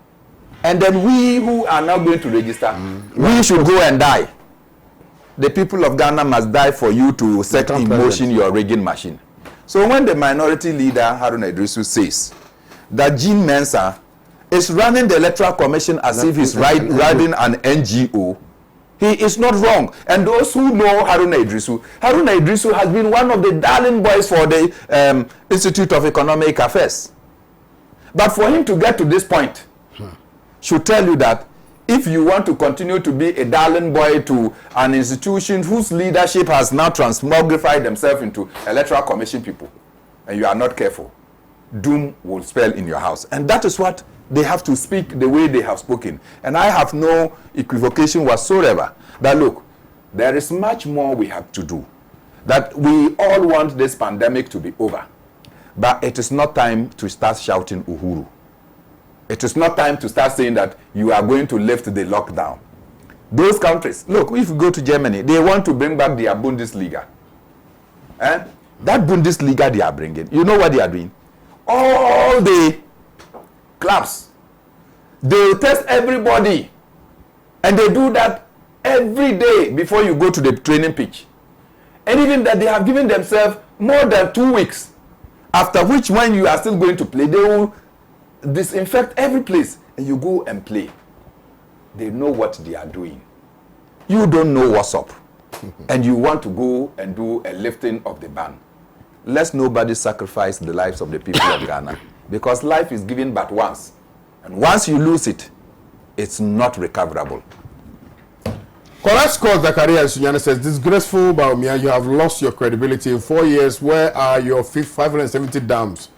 and then we who are now going to register, we should go and die. The people of Ghana must die for you to set in motion your rigging machine. So when the minority leader Haruna Idrisu says that Jean Mensah is running the Electoral Commission as if he's riding an NGO, he is not wrong. And those who know Haruna Idrisu has been one of the darling boys for the Institute of Economic Affairs. But for him to get to this point should tell you that if you want to continue to be a darling boy to an institution whose leadership has now transmogrified themselves into Electoral Commission people, and you are not careful, doom will spell in your house. And that is what they have to speak the way they have spoken. And I have no equivocation whatsoever that, look, there is much more we have to do. That we all want this pandemic to be over. But it is not time to start shouting Uhuru. It is not time to start saying that you are going to lift the lockdown. Those countries, look, if you go to Germany, they want to bring back their Bundesliga. That Bundesliga they are bringing, you know what they are doing? All the clubs, they test everybody. And they do that every day before you go to the training pitch. And even that they have given themselves more than 2 weeks. After which, when you are still going to play, they will disinfect every place and you go and play. They know what they are doing. You don't know what's up. And you want to go and do a lifting of the ban. Let nobody sacrifice the lives of the people of Ghana. Because life is given but once. And once you lose it, it's not recoverable. Correct score, Zakaria Sunyane says, disgraceful, Baumia, you have lost your credibility in 4 years. Where are your 570 dams?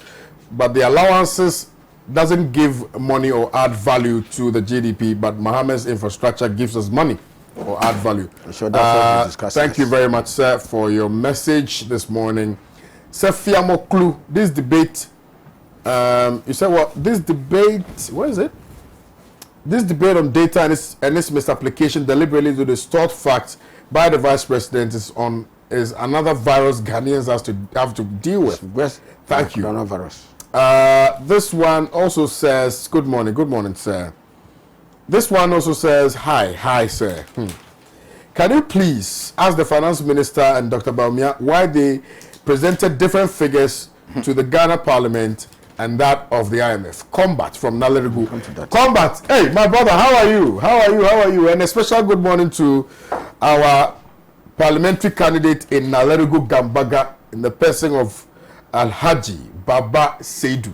But the allowances doesn't give money or add value to the GDP, but Mohammed's infrastructure gives us money or add value. Sure, that's what thank you very much, sir, for your message this morning. Sir Fiamoklu, this debate, you said what? This debate, what is it? This debate on data and its misapplication deliberately to distort facts by the Vice President is another virus Ghanaians have to deal with. Yes. Thank you. Coronavirus. This one also says, good morning, sir. This one also says, hi, sir. Can you please ask the Finance Minister and Dr. Baumia why they presented different figures to the Ghana Parliament and that of the IMF? Combat from Nalerigu. Combat, hey, my brother, how are you? How are you? And a special good morning to our parliamentary candidate in Nalerigu Gambaga in the person of Alhaji Baba Seidu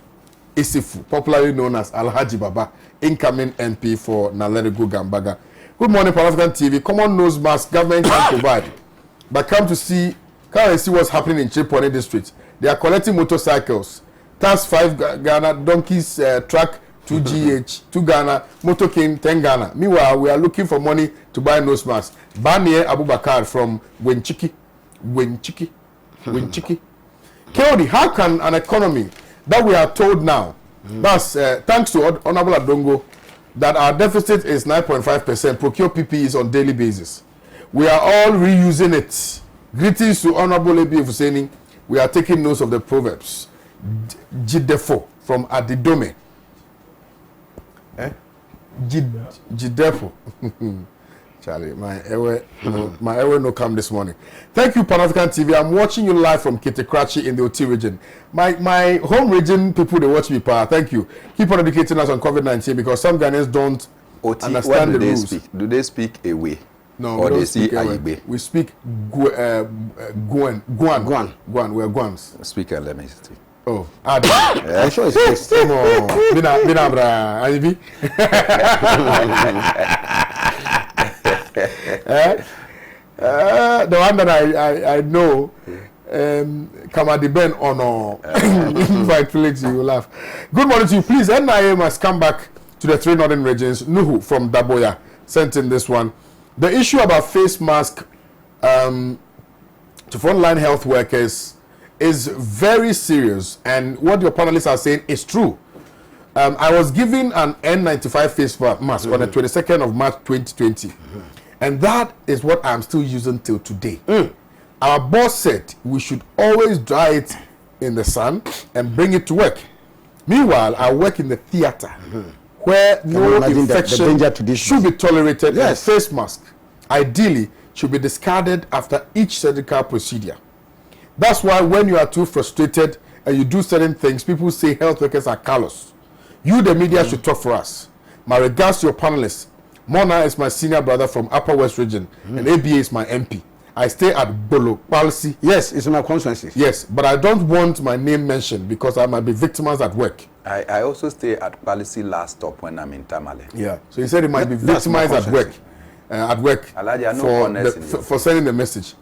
Isifu, popularly known as Alhaji Baba, incoming MP for Nalerigu Gambaga. Good morning, Pan-African TV. Common nose mask government can provide, but come and see what's happening in Chipone district. They are collecting motorcycles. Task 5 Ghana, donkeys, truck 2 GH, 2 Ghana, motorcane 10 Ghana. Meanwhile, we are looking for money to buy nose masks. Banier Abubakar from Wenchiki. Keodi, how can an economy that we are told now, that's thanks to Honorable Adongo, that our deficit is 9.5%, procure PPEs on daily basis. We are all reusing it. Greetings to Honorable Ebi Fuseni. We are taking notes of the proverbs. Jidefo from Adidome. Jidefo. Charlie, my ewe no come this morning. Thank you, Pan-African TV. I'm watching you live from Kitikrachi in the OT region. My home region people, they watch me, pa. Thank you. Keep on educating us on COVID-19 because some Ghanaians don't understand the rules. Speak? Do they speak away? No, or we don't they speak Ayibe? We speak Guan. We're Guans. Speak and let me see. Oh, I'm sure it's fixed. Binabra, Ayibi. The one that I know, Kamadi Ben Ono, invite Felix, you will laugh. Good morning to you. Please, NIA must come back to the 3 northern regions. Nuhu from Daboya sent in this one. The issue about face mask to frontline health workers is very serious, and what your panelists are saying is true. I was given an N95 face mask on the 22nd of March 2020. And that is what I'm still using till today. Our boss said we should always dry it in the sun and bring it to work. Meanwhile, I work in the theater where no infection should be tolerated. Yes. And face mask, ideally, should be discarded after each surgical procedure. That's why when you are too frustrated and you do certain things, people say health workers are callous. You, the media, should talk for us. My regards to your panelists. Mona is my senior brother from Upper West Region, and ABA is my MP. I stay at Bolo, Palsi. Yes, it's my constituency. Yes, but I don't want my name mentioned because I might be victimized at work. I also stay at Palisi last stop when I'm in Tamale. Yeah, so he said he might be victimized at work. For sending the message.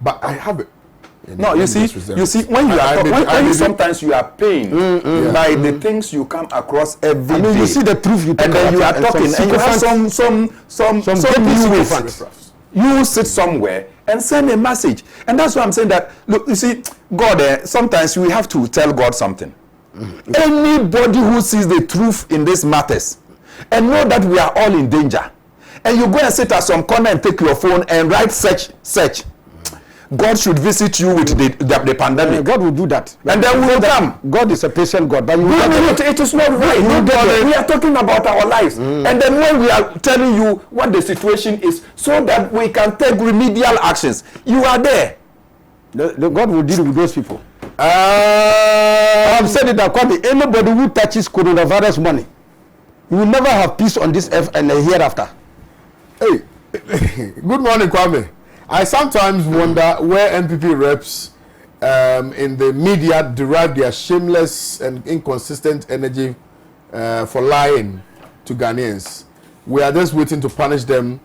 But I have it. No, you see, when you are sometimes you are pained by the things you come across every day. You see the truth, and then you are talking, and you have some you sit somewhere and send a message, and that's why I'm saying that. Look, you see, God, sometimes we have to tell God something. Anybody who sees the truth in these matters and know that we are all in danger, and you go and sit at some corner and take your phone and write search. God should visit you with the pandemic. God will do that. And then we will come. God is a patient God. But it is not right. We are talking about our lives. And then when we are telling you what the situation is so that we can take remedial actions, you are there. The God will deal with those people. I've said it that Kwame, anybody who touches coronavirus money, you will never have peace on this earth and the hereafter. Hey, good morning, Kwame. I sometimes wonder where MPP reps in the media derive their shameless and inconsistent energy for lying to Ghanaians. We are just waiting to punish them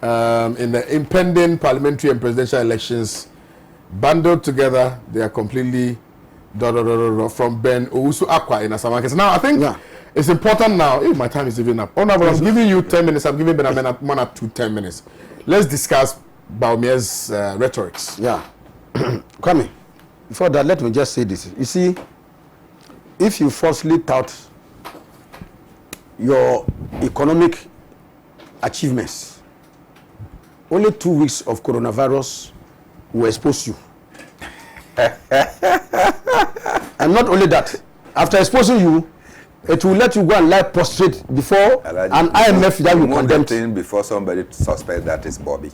in the impending parliamentary and presidential elections. Bundled together, they are completely from Ben Owusu Aqua in Asama. Now, I think it's important now. My time is even up. Oh, no, but I'm giving you 10 minutes. I'm giving Ben Amena 10 minutes. Let's discuss Bawumia's rhetorics. Yeah. Kwame, before that, let me just say this. You see, if you falsely tout your economic achievements, only 2 weeks of coronavirus will expose you. And not only that, after exposing you, it will let you go and lie prostrate before an IMF that you condemn. Before somebody suspects that it's Bobby.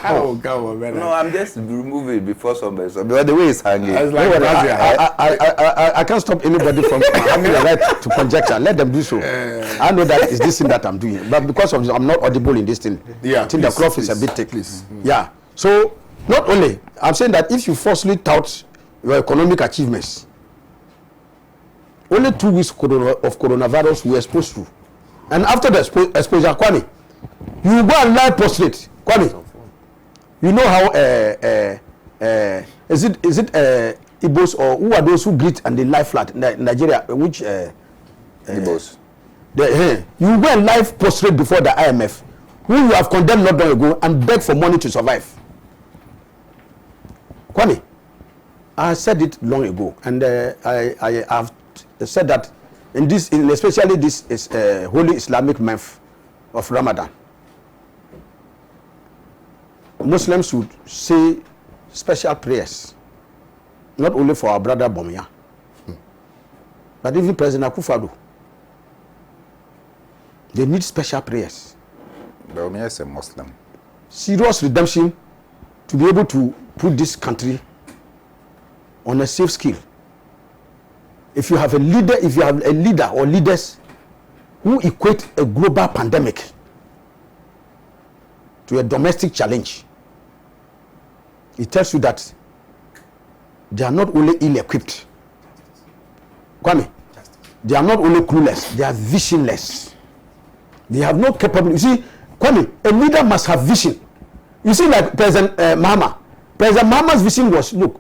Oh, come on, man. No, I'm just removing it before somebody. But the way it's hanging. I can't stop anybody from having the right to conjecture. Let them do so. I know that it's this thing that I'm doing. But because of this, I'm not audible in this thing. Yeah, I think the cloth is a bit thick. Yeah. So, not only, I'm saying that if you falsely tout your economic achievements, only 2 weeks of coronavirus will expose you. And after the exposure, Kwame, you go and lie prostrate. Kwame, you know how is it Igbos or who are those who greet and they lie flat in Nigeria? Which Igbos? You go and lie prostrate before the IMF, who you have condemned not long ago, and beg for money to survive. Kwame, I said it long ago, and I have said that especially this is holy Islamic month of Ramadan, Muslims should say special prayers, not only for our brother Bawumia, but even President Akufo-Addo. They need special prayers. Bawumia is a Muslim. Serious redemption to be able to put this country on a safe scale. If you have a leader, or leaders who equate a global pandemic to a domestic challenge, it tells you that they are not only ill-equipped. Kwame, they are not only clueless, they are visionless. They have no capability. You see, Kwame, a leader must have vision. You see, like President Mahama. President Mahama's vision was, look,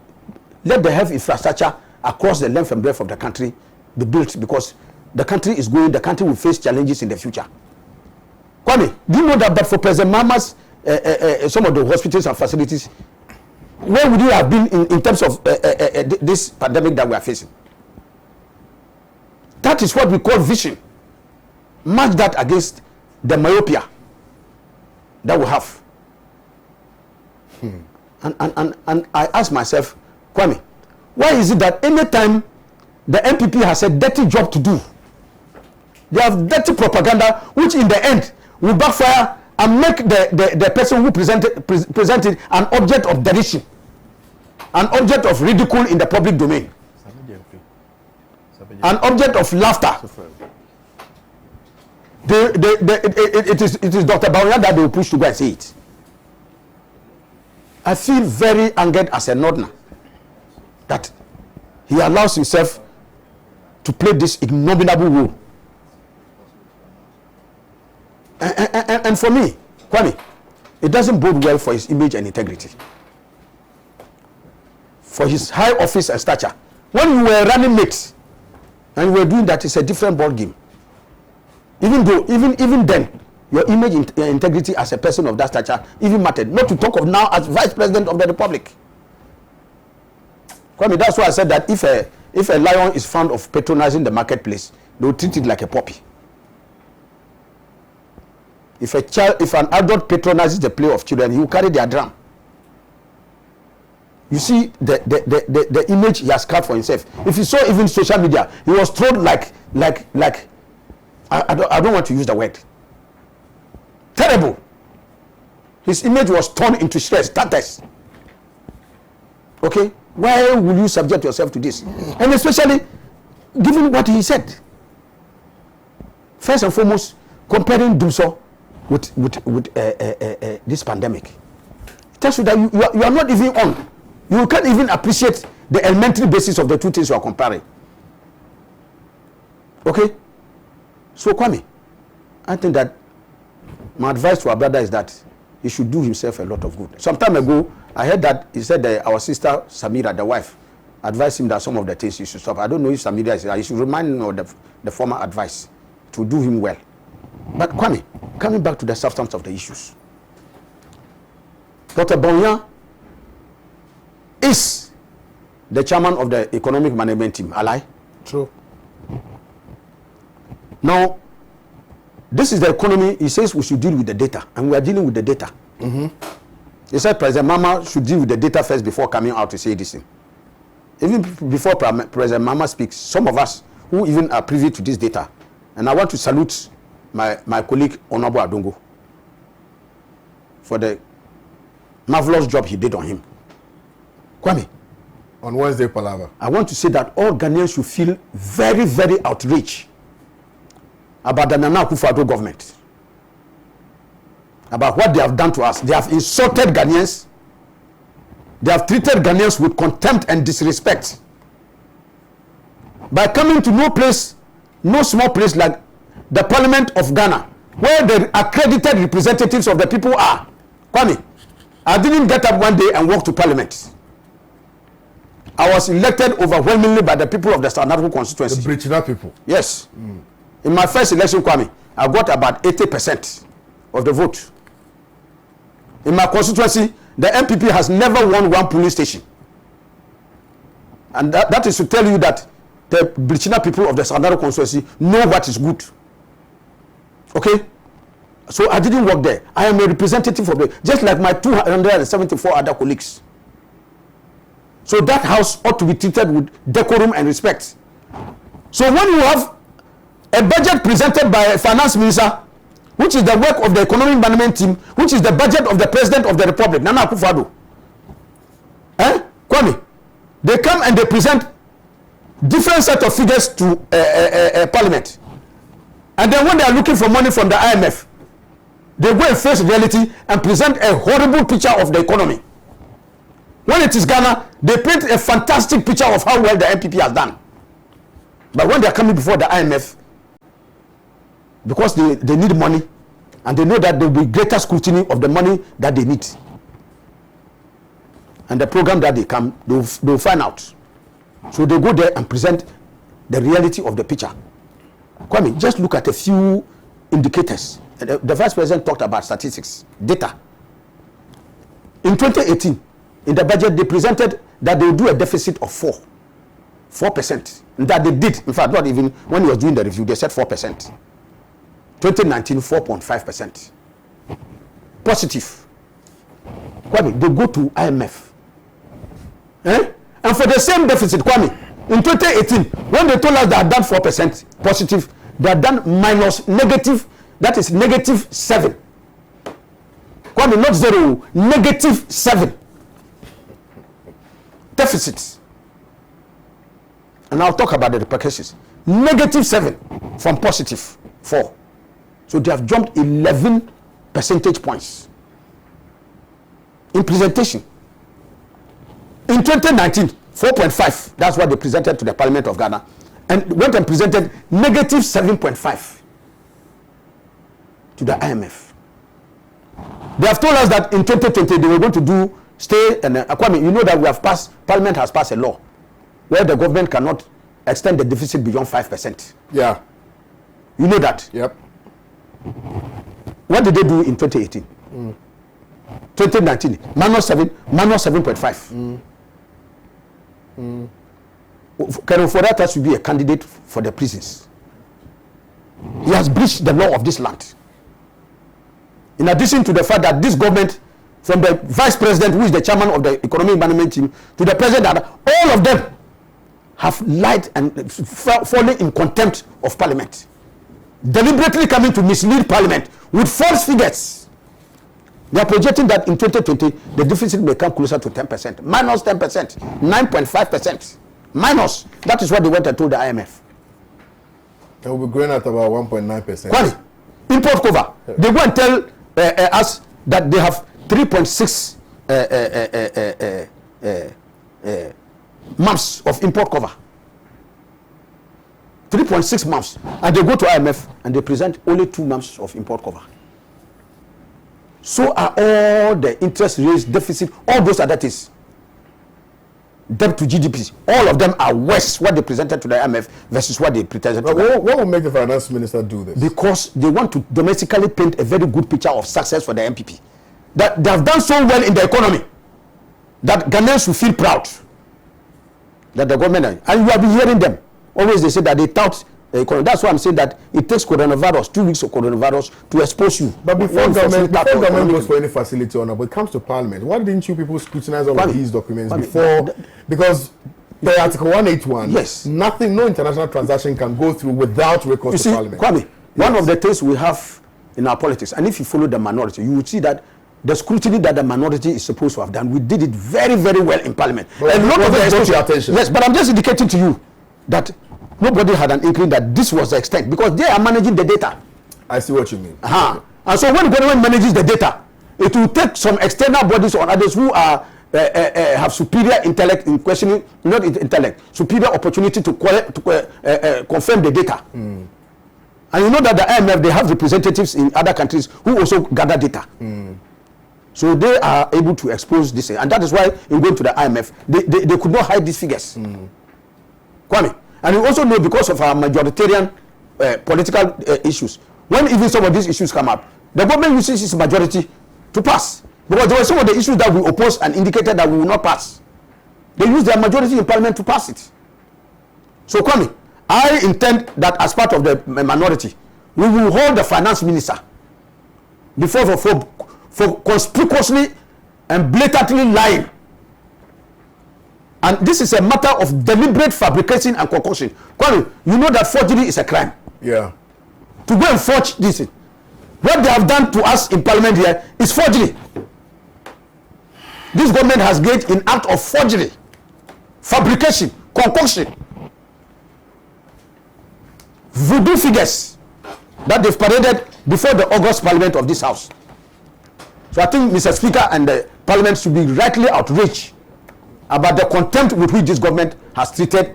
let the health infrastructure across the length and breadth of the country be built, because the country will face challenges in the future. Kwame, do you know that but for President Mahama's some of the hospitals and facilities, where would you have been in terms of this pandemic that we are facing? That is what we call vision. Match that against the myopia that we have. And I ask myself, Kwame, why is it that anytime the MPP has a dirty job to do, they have dirty propaganda which in the end will backfire and make the person who presented an object of derision, an object of ridicule in the public domain, an object of laughter. It is Dr. Bawumia that they will push to go and say it. I feel very angered as a Northerner that he allows himself to play this ignominable role. And for me, Kwame, it doesn't bode well for his image and integrity, for his high office and stature. When you were running mates and you were doing that, it's a different ball game. Even though, even then, your image and integrity as a person of that stature even mattered. Not to talk of now as Vice President of the Republic. Kwame, that's why I said that if a lion is fond of patronizing the marketplace, they will treat it like a puppy. If an adult patronizes the play of children, he will carry their drum. You see the image he has carved for himself. If you saw even social media, he was thrown like I don't want to use the word. Terrible. His image was torn into shreds, tatters. Okay? Why will you subject yourself to this? And especially given what he said. First and foremost, comparing Danso with this pandemic. It tells you that you are not even on. You can't even appreciate the elementary basis of the two things you are comparing. Okay? So Kwame, I think that my advice to our brother is that he should do himself a lot of good. Some time ago, I heard that he said that our sister Samira, the wife, advised him that some of the things he should stop. I don't know if Samira is, he should remind him of the former advice to do him well. But Kwame, coming back to the substance of the issues, Dr. Bonya is the chairman of the economic management team. Alai? True. Now, this is the economy. He says we should deal with the data, and we are dealing with the data. He said President Mama should deal with the data first before coming out to say this thing. Even before President Mama speaks, some of us who even are privy to this data, and I want to salute my colleague Honorable Adongo for the marvelous job he did on him. Kwame, on Wednesday Palava, I want to say that all Ghanaians should feel very, very outraged about the Nana Akufo-Addo government, about what they have done to us. They have insulted Ghanaians. They have treated Ghanaians with contempt and disrespect by coming to no small place like the Parliament of Ghana, where the accredited representatives of the people are. Kwame, I didn't get up one day and walk to Parliament. I was elected overwhelmingly by the people of the Standard constituency. The British people. Yes. In my first election, Kwame, I got about 80% of the vote. In my constituency, the MPP has never won one polling station. And that is to tell you that the British people of the Standard constituency know what is good. Okay? So I didn't work there. I am a representative of the, just like my 274 other colleagues. So that house ought to be treated with decorum and respect. So when you have a budget presented by a finance minister, which is the work of the economic management team, which is the budget of the president of the republic, Nana Akufo-Addo, Kwame, they come and they present different set of figures to parliament. And then when they are looking for money from the IMF, they go and face reality and present a horrible picture of the economy. When it is Ghana, they paint a fantastic picture of how well the MPP has done. But when they are coming before the IMF, because they need money, and they know that there will be greater scrutiny of the money that they need. And the program that they come, they'll find out. So they go there and present the reality of the picture. Kwame, just look at a few indicators. The Vice President talked about statistics, data. In 2018, in the budget, they presented that they will do a deficit of 4%. And that they did. In fact, not even when he was doing the review, they said 4%. 2019, 4.5%. Positive. Kwame, they go to IMF. And for the same deficit, Kwame, in 2018, when they told us they had done 4% positive, they had done minus negative, that is -7. Kwame, not 0, -7. Deficits. And I'll talk about the repercussions. -7 from positive 4. So they have jumped 11 percentage points in presentation. In 2019, 4.5. That's what they presented to the Parliament of Ghana, and went and presented -7.5 to the IMF. They have told us that in 2020 they were going to do stay and Kwame, you know that we have passed. Parliament has passed a law where the government cannot extend the deficit beyond 5%. Yeah. You know that. Yep. What did they do in 2018? 2019, -7.5. Karen Fodata should be a candidate for the prisons. He has breached the law of this land. In addition to the fact that this government, from the vice president, who is the chairman of the economic management team, to the president, all of them have lied and fallen in contempt of parliament, deliberately coming to mislead parliament with false figures. They are projecting that in 2020 the deficit may come closer to 10%, -10%, 9.5%, minus. That is what they went and told the IMF. It will be growing at about 1.9%. Kwame, import cover. Yeah. They go and tell us that they have 3.6 months of import cover. 3.6 months, and they go to IMF and they present only 2 months of import cover. So are all the interest rates, deficit, all those other things. Debt to GDP, all of them are worse what they presented to the IMF versus what they presented to what will make the finance minister do this? Because they want to domestically paint a very good picture of success for the MPP. That they have done so well in the economy that Ghanaians will feel proud that the government, and you have been hearing them always, they say that they tout the economy. That's why I'm saying that it takes coronavirus, 2 weeks of coronavirus to expose you. But before government goes for any facility or not, but it comes to parliament, why didn't you people scrutinize all of these documents before? Because by Article 181, yes, nothing, no international transaction can go through without recourse to parliament. Kwame, one of the things we have in our politics, and if you follow the minority, you will see that the scrutiny that the minority is supposed to have done, we did it very, very well in parliament. But and not of the attention. Yes, but I'm just indicating to you that nobody had an inkling that this was the extent, because they are managing the data. I see what you mean. And so when the government manages the data, it will take some external bodies or others who are have superior intellect in questioning, not intellect, superior opportunity to confirm the data. And you know that the IMF, they have representatives in other countries who also gather data. So they are able to expose this, and that is why in going to the IMF, they could not hide these figures. Kwame, and you also know, because of our majoritarian political issues, when even some of these issues come up, the government uses its majority to pass. Because there were some of the issues that we opposed and indicated that we will not pass. They use their majority in parliament to pass it. So Kwame, I intend that as part of the minority, we will hold the finance minister before for conspicuously and blatantly lying. And this is a matter of deliberate fabrication and concoction. Kwame, you know that forgery is a crime. Yeah. To go and forge this, what they have done to us in parliament here is forgery. This government has engaged in act of forgery, fabrication, concoction, voodoo figures that they've paraded before the August parliament of this house. So I think, Mr. Speaker, and the parliament should be rightly outraged about the contempt with which this government has treated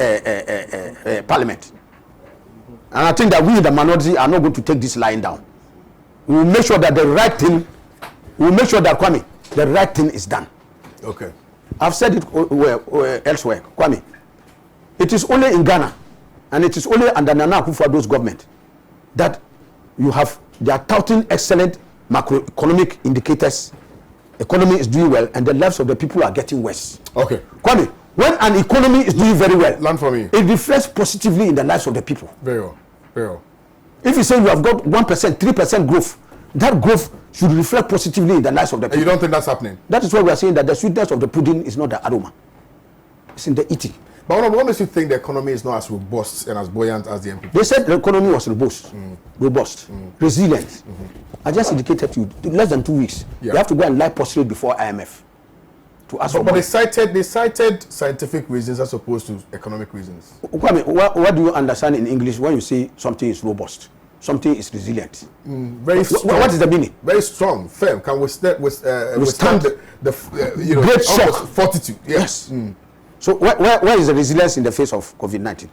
parliament. And I think that we in the minority are not going to take this lying down. We will make sure that the right thing, we will make sure that, Kwame, the right thing is done. Okay. I've said it elsewhere, Kwame. It is only in Ghana, and it is only under Nana Akufo-Addo's government, that they are touting excellent macroeconomic indicators. Economy is doing well, and the lives of the people are getting worse. Okay. Kwame, when an economy is doing very well, learn from me. It reflects positively in the lives of the people. Very well. Very well. If you say you have got 1%, 3% growth, that growth should reflect positively in the lives of the people. And you don't think that's happening? That is why we are saying that the sweetness of the pudding is not the aroma. It's in the eating. But what makes you think the economy is not as robust and as buoyant as the MPP? They said the economy was robust, resilient. I just indicated to you, less than 2 weeks. Yeah. They have to go and lie prostrate before IMF to ask for money. But they cited scientific reasons as opposed to economic reasons. Kwame, what do you understand in English when you say something is robust, something is resilient? Very strong. What is the meaning? Very strong, firm, can withstand the great shock, fortitude. Yes. So where is the resilience in the face of COVID-19?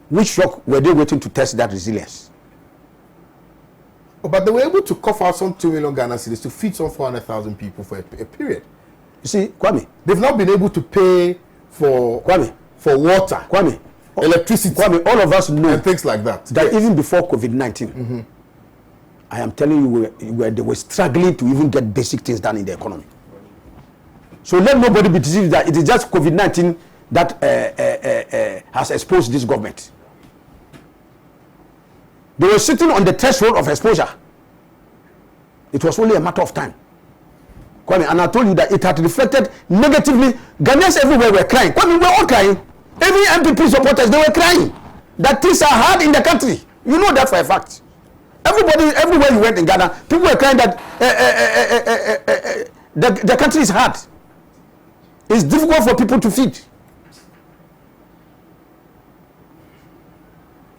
Which shock were they waiting to test that resilience? Oh, but they were able to cough out some 2 million Ghana cedis to feed some 400,000 people for a period. You see, Kwame, they've not been able to pay for water, electricity, Kwame, all of us know, and things like that. That even before COVID-19, I am telling you, they were struggling to even get basic things done in the economy. So let nobody be deceived that it is just COVID-19 that has exposed this government. They were sitting on the threshold of exposure. It was only a matter of time. Kwame, and I told you that it had reflected negatively. Ghanaians everywhere were crying. Kwame, we were all crying. Every MPP supporters, they were crying. That things are hard in the country. You know that for a fact. Everybody, everywhere you went in Ghana, people were crying that the country is hard. It's difficult for people to feed.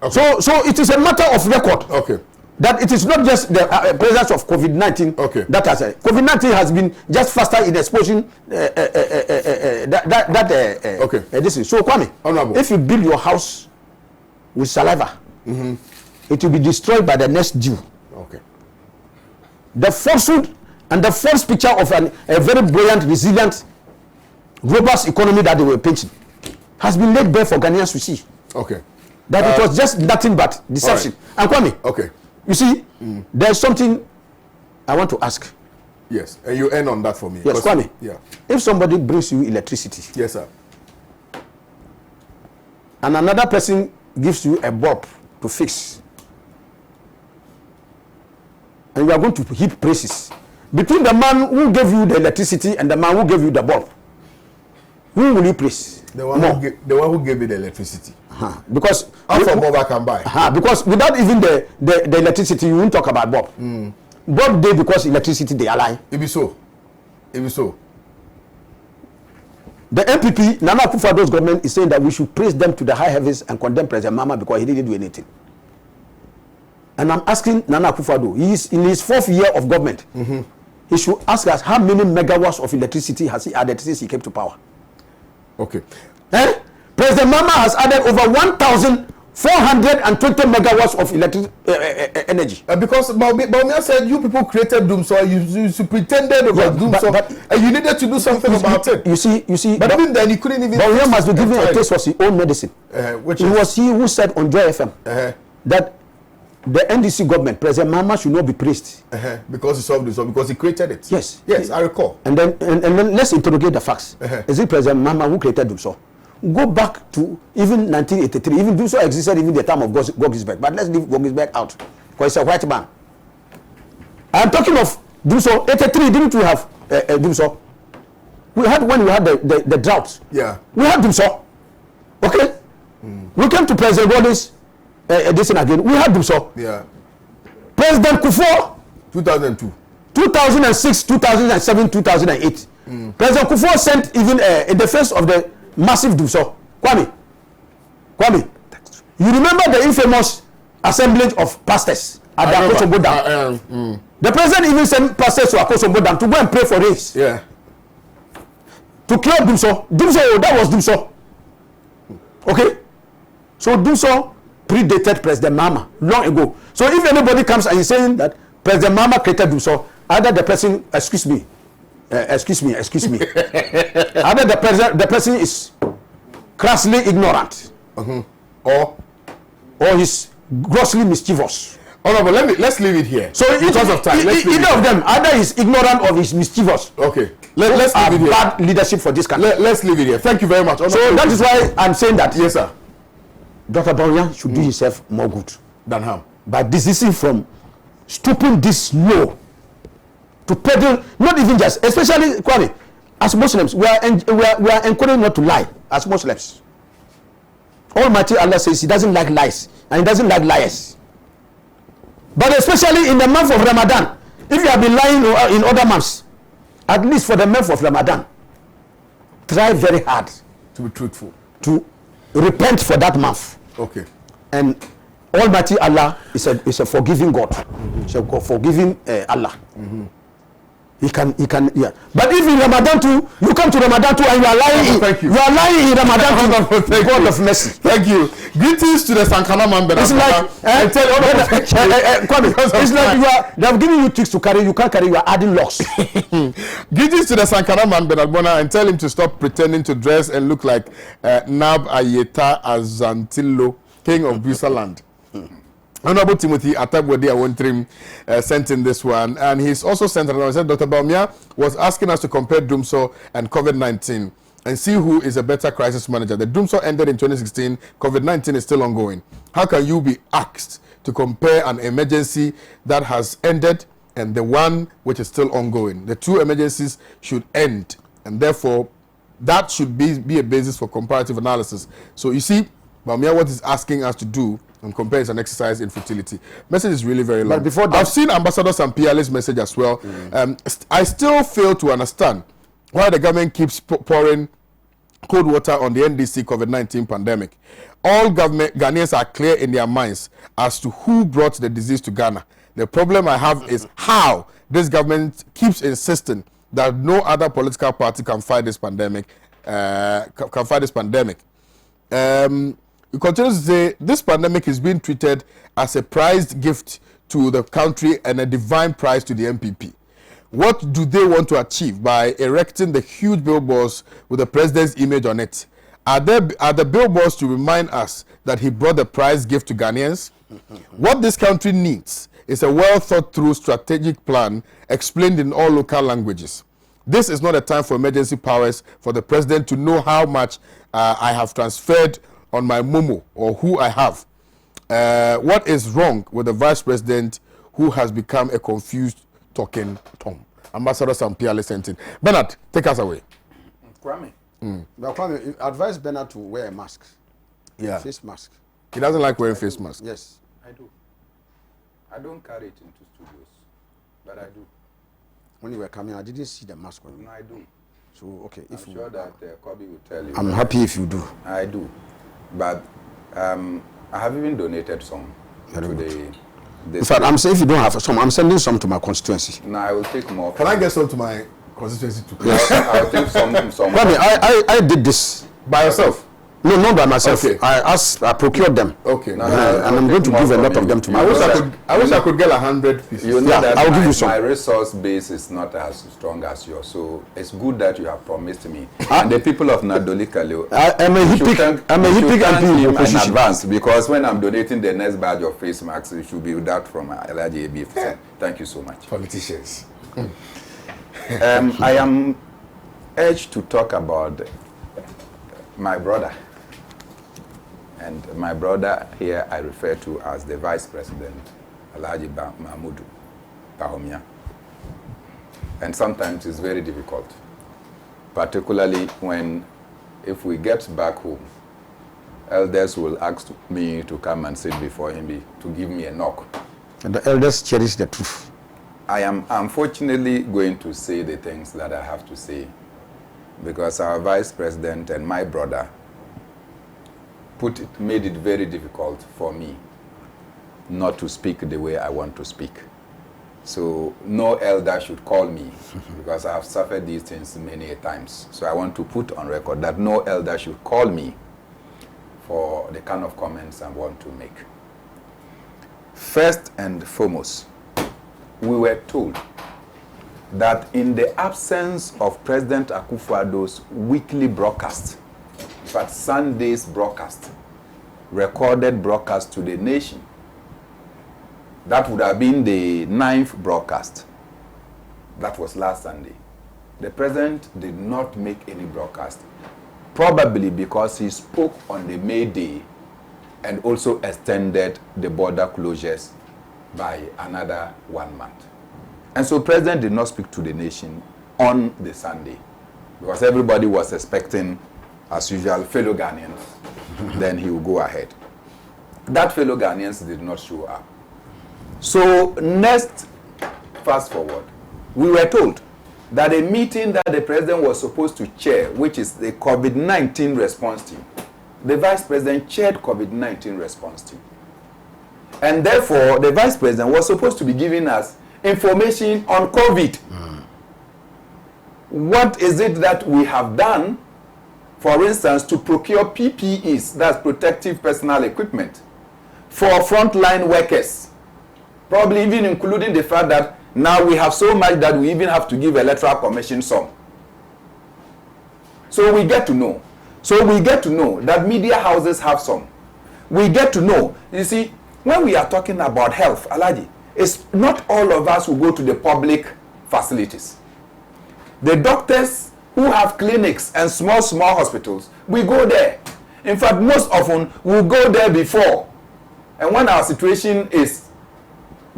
Okay. So it is a matter of record. Okay. that it is not just the presence of COVID-19 that has COVID-19 has been just faster in exposing this is so Kwame. Honorable. If you build your house with saliva, it will be destroyed by the next dew. Okay. The falsehood and the false picture of a very buoyant, resilient, robust economy that they were painting has been laid bare for Ghanaians to see. Okay. That it was just nothing but deception. Right. And Kwame. Okay. You see, there's something I want to ask. Yes, and you end on that for me. Yes, Kwame. Yeah. If somebody brings you electricity, yes, sir, and another person gives you a bulb to fix, and you are going to heap praises between the man who gave you the electricity and the man who gave you the bulb, who will you praise? The one who gave me the electricity. Because how for Bob I can buy. Because without even the electricity, you won't talk about Bob. Bob did because electricity they align. It be so. It be so. The MPP, Nana Akufo-Addo's government is saying that we should praise them to the high heavens and condemn President Mama because he didn't do anything. And I'm asking Nana Akufo-Addo, he is in his 4th year of government. He should ask us how many megawatts of electricity has he added since he came to power. Okay. President Mama has added over 1,420 megawatts of electric energy. Because Baumia said you people created Dumso, you pretended about Dumso, and you needed to do something about it. You see. But even then, you couldn't even. Baumia must be given a taste for his own medicine. It was he who said on Joy FM that the NDC government, President Mama, should not be praised because he solved this, because he created it. Yes, I recall. And then let's interrogate the facts. Is it President Mama who created Dumso? Go back to even 1983. Even Dumso existed even the time of Gogisberg. But let's leave Gogisberg out because it's a white man. I'm talking of Dumso. 83, didn't we have Dumso? We had when we had the drought. Yeah. We had Dumso. Okay. We came to President Gordon's this thing again. We had Dumso. Yeah. President Kufuor. 2002. 2006, 2007, 2008. President Kufuor sent even in the face of the massive Dumso. Kwame, you remember the infamous assemblage of pastors at the Akosombo Dam? The president even sent pastors to Akosombo Dam to go and pray for rains. Yeah. To clear Dumso. That was Dumso. Okay? So Dumso predated President Mama long ago. So if anybody comes and is saying that President Mama created Dumso, either the person, excuse me. Either the person is crassly ignorant, or he's grossly mischievous. Honorable, let's leave it here. So because of time, either of them, either he's ignorant or he's mischievous. Okay, let's leave it here. Bad leadership for this country. Let's leave it here. Thank you very much. Honorable. So that is why I'm saying that. Yes, sir. Dr. Bauyan should do himself more good than harm by desisting from stooping this low to peddle, not even just, especially Kwame, as Muslims, we are encouraged not to lie as Muslims. Almighty Allah says he doesn't like lies and he doesn't like liars. But especially in the month of Ramadan, if you have been lying in other months, at least for the month of Ramadan, try very hard to be truthful, to repent for that month. Okay. And Almighty Allah is a forgiving God. It's a forgiving Allah. He can, yeah. But if in Ramadan too, you come to Ramadan too and you are lying, you are lying in Ramadan too. God of mercy. Thank you. Greetings to the Sankana man. It's like, it's like they have given you tricks to carry, you can't carry, you are adding locks. Greetings to the Sankana man Benadbona and tell him to stop pretending to dress and look like Nab Ayeta Azantillo, king of Busaland. Honorable Timothy Atabwadi Awontrim sent in this one, and he's also sent another. He said Dr. Baumia was asking us to compare Dumso and COVID-19 and see who is a better crisis manager. The Dumso ended in 2016. COVID-19 is still ongoing. How can you be asked to compare an emergency that has ended and the one which is still ongoing? The two emergencies should end, and therefore that should be a basis for comparative analysis. So you see, Baumia, what he's asking us to do and compare is an exercise in futility. Message is really very long. But before that, I've seen Ambassador Sampiale's message as well. I still fail to understand why the government keeps pouring cold water on the NDC COVID-19 pandemic. All Ghanaians are clear in their minds as to who brought the disease to Ghana. The problem I have is how this government keeps insisting that no other political party can fight this pandemic. We continue to say this pandemic is being treated as a prized gift to the country and a divine prize to the MPP. What do they want to achieve by erecting the huge billboards with the president's image on it? Are the billboards to remind us that he brought the prize gift to Ghanaians? What this country needs is a well thought through strategic plan explained in all local languages. This is not a time for emergency powers for the president to know how much I have transferred on my Momo or who I have. What is wrong with the vice president who has become a confused talking Tom? Ambassador Sampia listening. Bernard, take us away. Kwame. Now, Kwame, advise Bernard to wear a mask. Yeah. Face mask. He doesn't like wearing face mask. Yes. I do. I don't carry it into studios, but I do. When you were coming, I didn't see the mask on you. No, I do. So, okay. I'm sure that Kobe will tell you. I'm happy if you do. I do. But I have even donated some to the... In fact, I'm saying if you don't have some, I'm sending some to my constituency. No, I will take more. Can I get some to my constituency too? Yes. I'll take some. Kwame, I did this. By yourself? No, not by myself. Okay. I procured them. Okay. No, And I'm going to give a lot of them to my I wish I could get 100 pieces. You know Yeah, that I'll give you some. my resource base is not as strong as yours, so it's good that you have promised me. And the people of Nadoli Kaleo, I'm a hippie MP in opposition. in advance, because when I'm donating the next batch of face masks, it should be that from LRJB. So thank you so much. Politicians. I am urged to talk about my brother. And my brother here I refer to as the Vice President, Alhaji Mahmoud Bawumia. And sometimes it's very difficult, particularly if we get back home, elders will ask me to come and sit before him to give me a knock. And the elders cherish the truth. I am unfortunately going to say the things that I have to say, because our Vice President and my brother made it very difficult for me not to speak the way I want to speak. So no elder should call me, because I have suffered these things many times. So I want to put on record that no elder should call me for the kind of comments I want to make. First and foremost, we were told that in the absence of President Akufo-Addo's weekly broadcast, in fact, Sunday's broadcast, recorded broadcast to the nation, that would have been the 9th broadcast. That was last Sunday. The president did not make any broadcast, probably because he spoke on the May Day and also extended the border closures by another 1 month. And so president did not speak to the nation on the Sunday, because everybody was expecting, as usual, fellow Ghanaians, then he will go ahead. That fellow Ghanaians did not show up. So next, fast forward, we were told that a meeting that the president was supposed to chair, which is the COVID-19 response team, the vice president chaired COVID-19 response team. And therefore, the vice president was supposed to be giving us information on COVID. What is it that we have done, for instance, to procure PPEs, that's protective personal equipment, for frontline workers, probably even including the fact that now we have so much that we even have to give electoral commission some. So we get to know. So we get to know that media houses have some. We get to know. You see, when we are talking about health, Alhaji, it's not all of us who go to the public facilities. The doctors who have clinics and small hospitals, we go there. In fact, most often we'll go there before. And when our situation is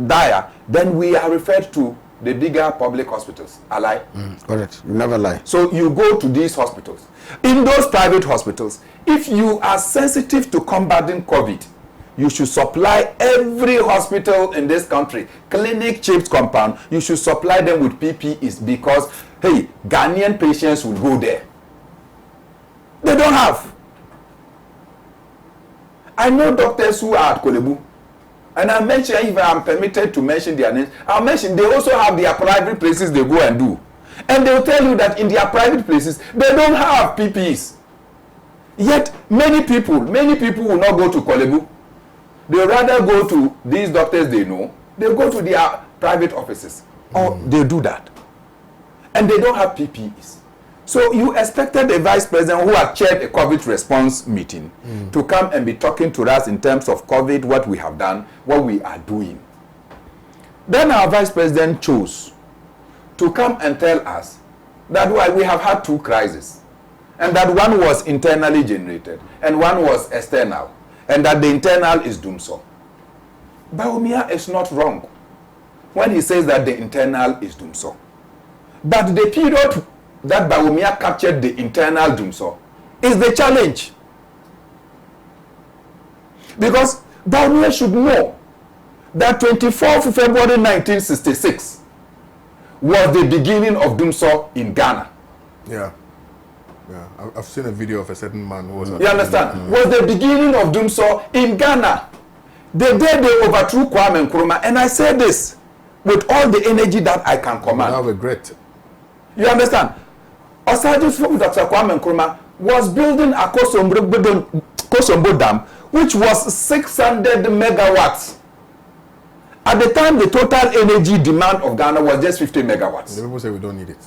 dire, then we are referred to the bigger public hospitals. I lie? Correct. You never lie. So you go to these hospitals. In those private hospitals, if you are sensitive to combating COVID, you should supply every hospital in this country, clinic, chips, compound, you should supply them with PPEs, because, hey, Ghanaian patients will go there. They don't have. I know doctors who are at Kolebu, and I mention, if I am permitted to mention their names, I'll mention they also have their private places they go and do. And they'll tell you that in their private places, they don't have PPEs. Yet, many people will not go to Kolebu. They rather go to these doctors they know. They go to their private offices. Or they do that. And they don't have PPEs. So you expected the vice president who had chaired a COVID response meeting to come and be talking to us in terms of COVID, what we have done, what we are doing. Then our vice president chose to come and tell us that we have had 2 crises, and that one was internally generated and one was external, and that the internal is Danso. Bawumia is not wrong when he says that the internal is Danso. But the period that Bawumia captured the internal Danso is the challenge. Because Bawumia should know that 24th February 1966 was the beginning of Danso in Ghana. Yeah. I've seen a video of a certain man who was... You understand? Was the beginning of Danso in Ghana. The day they overthrew Kwame Nkrumah, and I say this with all the energy that I can command. I have regret. You understand? Osaju Dr. Kwame Nkrumah was building a Kosombo Dam, which was 600 megawatts. At the time, the total energy demand of Ghana was just 50 megawatts. The people say we don't need it.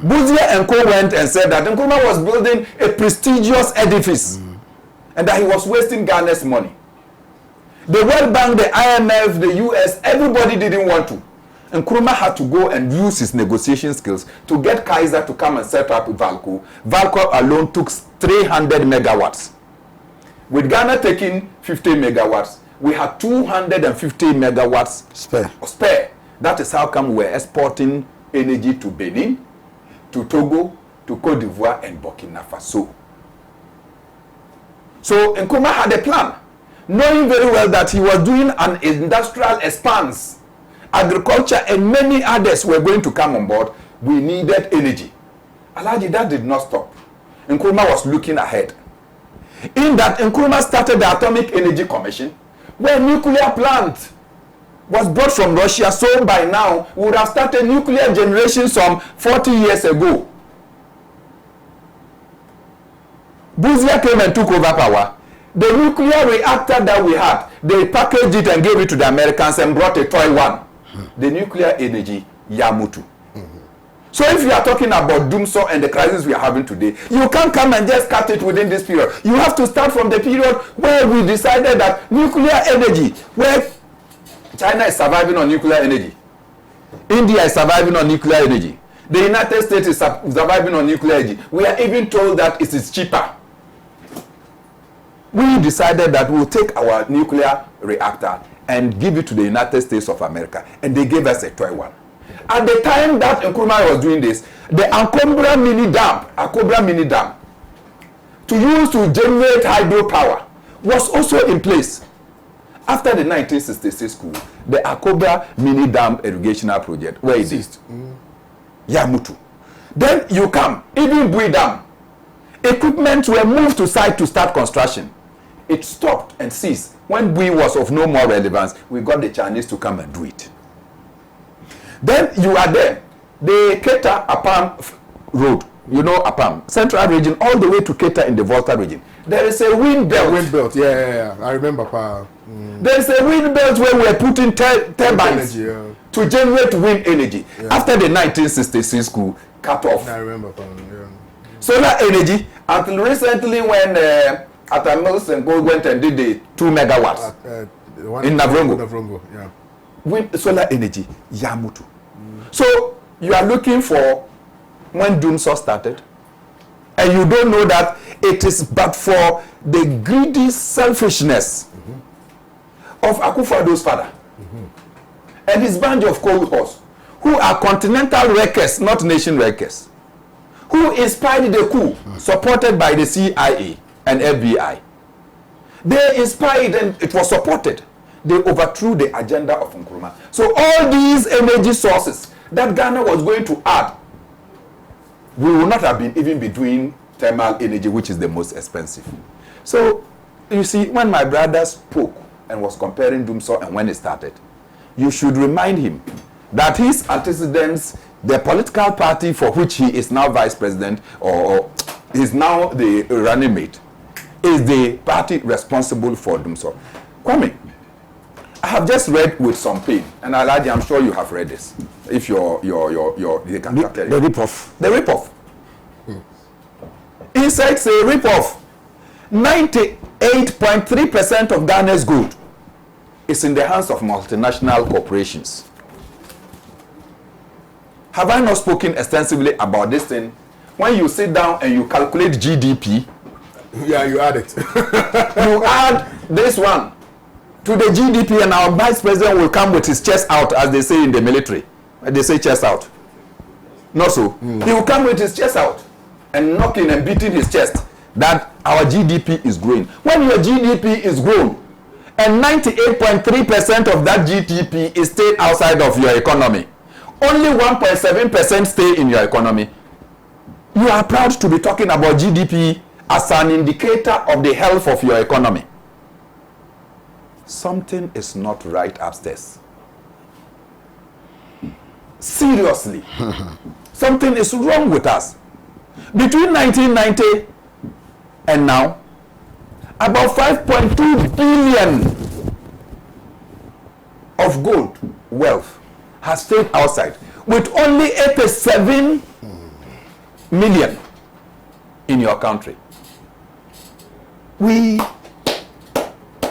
Buzie and Co went and said that Nkrumah was building a prestigious edifice and that he was wasting Ghana's money. The World Bank, the IMF, the US, everybody didn't want to. Nkrumah had to go and use his negotiation skills to get Kaiser to come and set up Valco. Valco alone took 300 megawatts. With Ghana taking 50 megawatts, we had 250 megawatts spare. That is how come we're exporting energy to Benin, to Togo, to Cote d'Ivoire, and Burkina Faso. So Nkrumah had a plan, knowing very well that he was doing an industrial expanse. Agriculture and many others were going to come on board. We needed energy. Alhaji, that did not stop. Nkrumah was looking ahead. In that, Nkrumah started the Atomic Energy Commission, where nuclear plant was brought from Russia. So by now, we would have started nuclear generation some 40 years ago. Buzie came and took over power. The nuclear reactor that we had, they packaged it and gave it to the Americans and brought a toy one. The nuclear energy, Yamutu. So if you are talking about Danso and the crisis we are having today, you can't come and just cut it within this period. You have to start from the period where we decided that nuclear energy, where China is surviving on nuclear energy, India is surviving on nuclear energy, the United States is surviving on nuclear energy. We are even told that it is cheaper. We decided that we'll take our nuclear reactor and give it to the United States of America, and they gave us a toy one. At the time that Nkrumah was doing this, the Akobra mini dam, to use to generate hydropower, was also in place. After the 1966 coup, the Akobra mini dam irrigational project, where it is, Yamutu. Then you come, even Bui Dam, equipment were moved to site to start construction. It stopped and ceased. When Bui was of no more relevance, we got the Chinese to come and do it. Then you are there. They cater Apam Road. You know Apam. Central region all the way to cater in the Volta region. There is a wind belt. Wind belt, yeah. I remember. There is a wind belt where we are putting turbines to generate wind energy. Yeah. After the 1966 coup, cut off. I remember. Solar energy, until recently when Atamils and Gold went and did the 2 megawatts in Navrongo. Yeah. Wind, solar energy, Yamutu. So you are looking for when Danso started, and you don't know that it is but for the greedy selfishness of Akufo-Addo's father and his band of cold horse, who are continental wreckers, not nation wreckers, who inspired the coup supported by the CIA and FBI. They inspired and it was supported. They overthrew the agenda of Nkrumah. So all these energy sources that Ghana was going to add, we will not have been even be doing thermal energy, which is the most expensive. So, you see, when my brother spoke and was comparing Dumso and when it started, you should remind him that his antecedents, the political party for which he is now vice president or is now the running mate, is the party responsible for Dumso. Kwame, I have just read with some pain, and Alaji, I'm sure you have read this. If they can tell you. The rip-off. The rip-off. Inside say rip-off. 98.3% of Ghana's gold is in the hands of multinational corporations. Have I not spoken extensively about this thing? When you sit down and you calculate GDP, yeah, you add it. you add this one to the GDP, and our vice president will come with his chest out, as they say in the military. They say chest out. Not so. He will come with his chest out and knocking and beating his chest that our GDP is growing. When your GDP is grown and 98.3% of that GDP is stayed outside of your economy, only 1.7% stay in your economy, you are proud to be talking about GDP as an indicator of the health of your economy. Something is not right upstairs. Seriously. Something is wrong with us. Between 1990 and now, about 5.2 billion of gold wealth has stayed outside, with only 87 million in your country. We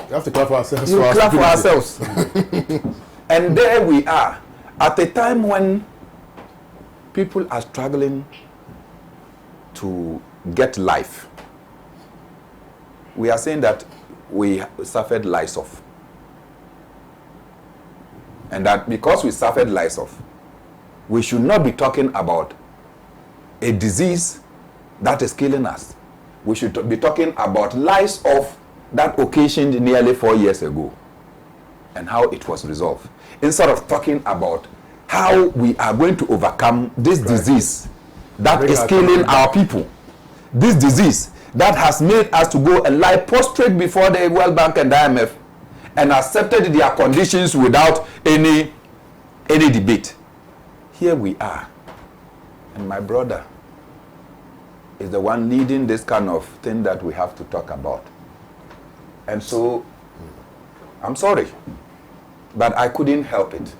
have to clap for ourselves. You clap for ourselves. And there we are, at a time when people are struggling to get life. We are saying that we suffered lice off. And that because we suffered lice off, we should not be talking about a disease that is killing us. We should be talking about lice off that occasioned nearly 4 years ago and how it was resolved, instead of talking about how we are going to overcome this disease that is killing our people, this disease that has made us to go and lie prostrate before the World Bank and the IMF and accepted their conditions without any debate. Here we are, and my brother is the one leading this kind of thing that we have to talk about. And so, I'm sorry, but I couldn't help it.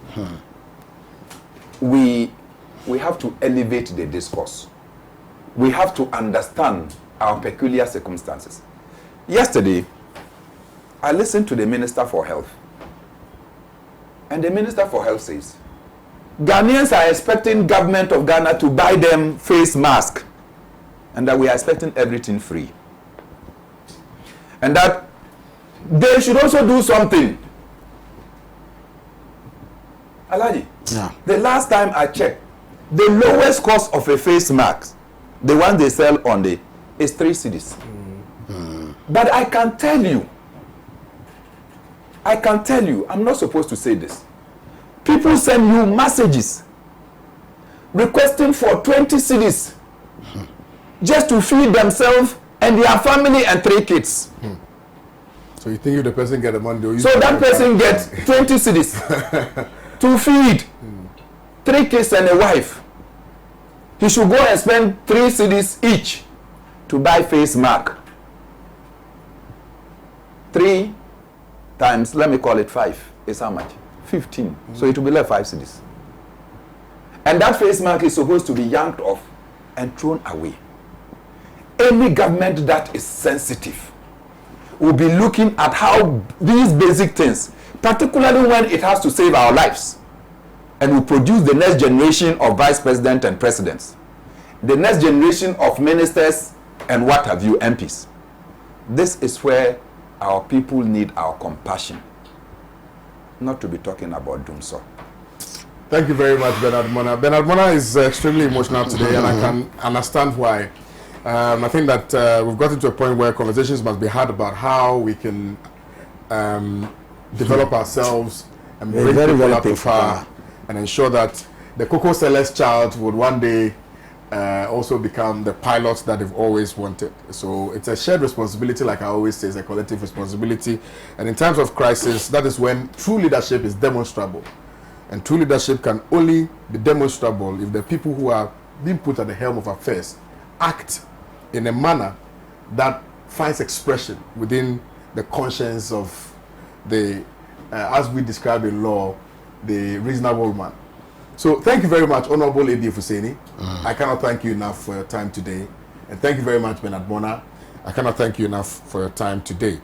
We have to elevate the discourse. We have to understand our peculiar circumstances. Yesterday, I listened to the Minister for Health. And the Minister for Health says, Ghanaians are expecting government of Ghana to buy them face masks, and that we are expecting everything free. And that they should also do something. Alaji, the last time I checked, the lowest cost of a face mask, the one they sell on the, is 3 cedis. But I can tell you, I'm not supposed to say this. People send you messages requesting for 20 cedis just to feed themselves and their family and 3 kids. So you think if the person get the money, so that person gets 20 cedis to feed 3 kids and a wife. He should go and spend 3 cedis each to buy face mask. 3 times, let me call it 5, is how much? 15. So it will be like 5 cedis. And that face mask is supposed to be yanked off and thrown away. Any government that is sensitive will be looking at how these basic things, particularly when it has to save our lives, and will produce the next generation of vice president and presidents, the next generation of ministers and what have you, MPs. This is where our people need our compassion, not to be talking about Danso. Thank you very much, Bernard Mona. Bernard Mona is extremely emotional today, and I can understand why. I think that we've gotten to a point where conversations must be had about how we can develop ourselves and bring people up to power and ensure that the Cocoa Seller's child would one day also become the pilots that they've always wanted. So it's a shared responsibility, like I always say, it's a collective responsibility. And in times of crisis, that is when true leadership is demonstrable. And true leadership can only be demonstrable if the people who are being put at the helm of affairs act in a manner that finds expression within the conscience of the, as we describe in law, the reasonable man. So thank you very much, Honorable A.B. Fuseni. I cannot thank you enough for your time today. And thank you very much, Bernard Bona. I cannot thank you enough for your time today.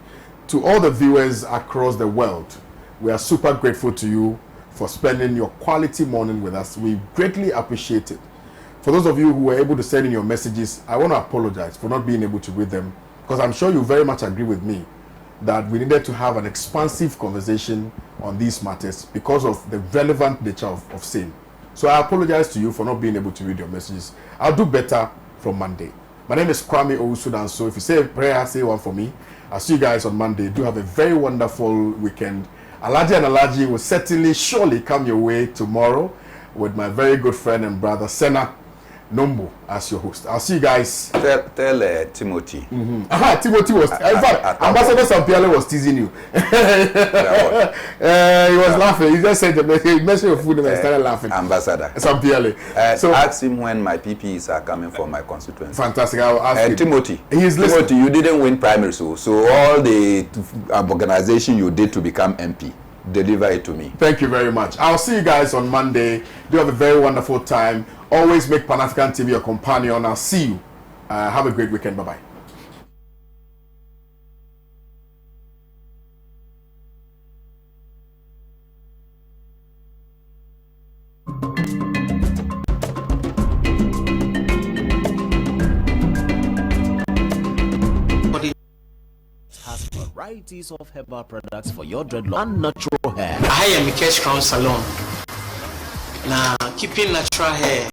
To all the viewers across the world, we are super grateful to you for spending your quality morning with us. We greatly appreciate it. For those of you who were able to send in your messages, I want to apologize for not being able to read them, because I'm sure you very much agree with me that we needed to have an expansive conversation on these matters because of the relevant nature of same. So I apologize to you for not being able to read your messages. I'll do better from Monday. My name is Kwame Owusu Danso. If you say a prayer, say one for me. I'll see you guys on Monday. Do have a very wonderful weekend. Alaji and Alaji will certainly, surely come your way tomorrow with my very good friend and brother, Sena Nombo, as your host. I'll see you guys. Tell Timothy. Timothy was, in fact, Ambassador Sampiale was teasing you. He was laughing. He just said the message of food and started laughing. Ambassador Sampiale. So ask him when my PPs are coming from my constituency. Fantastic. I'll ask him. Timothy. He is listening. Timothy, you didn't win primary, so all the organization you did to become MP, deliver it to me. Thank you very much. I'll see you guys on Monday. Do have a very wonderful time. Always make Pan-African TV your companion. I'll see you. Have a great weekend. Bye-bye. Has varieties of herbal products for your dreadlock and natural hair. I am Cash Crown Salon. Now, keeping natural hair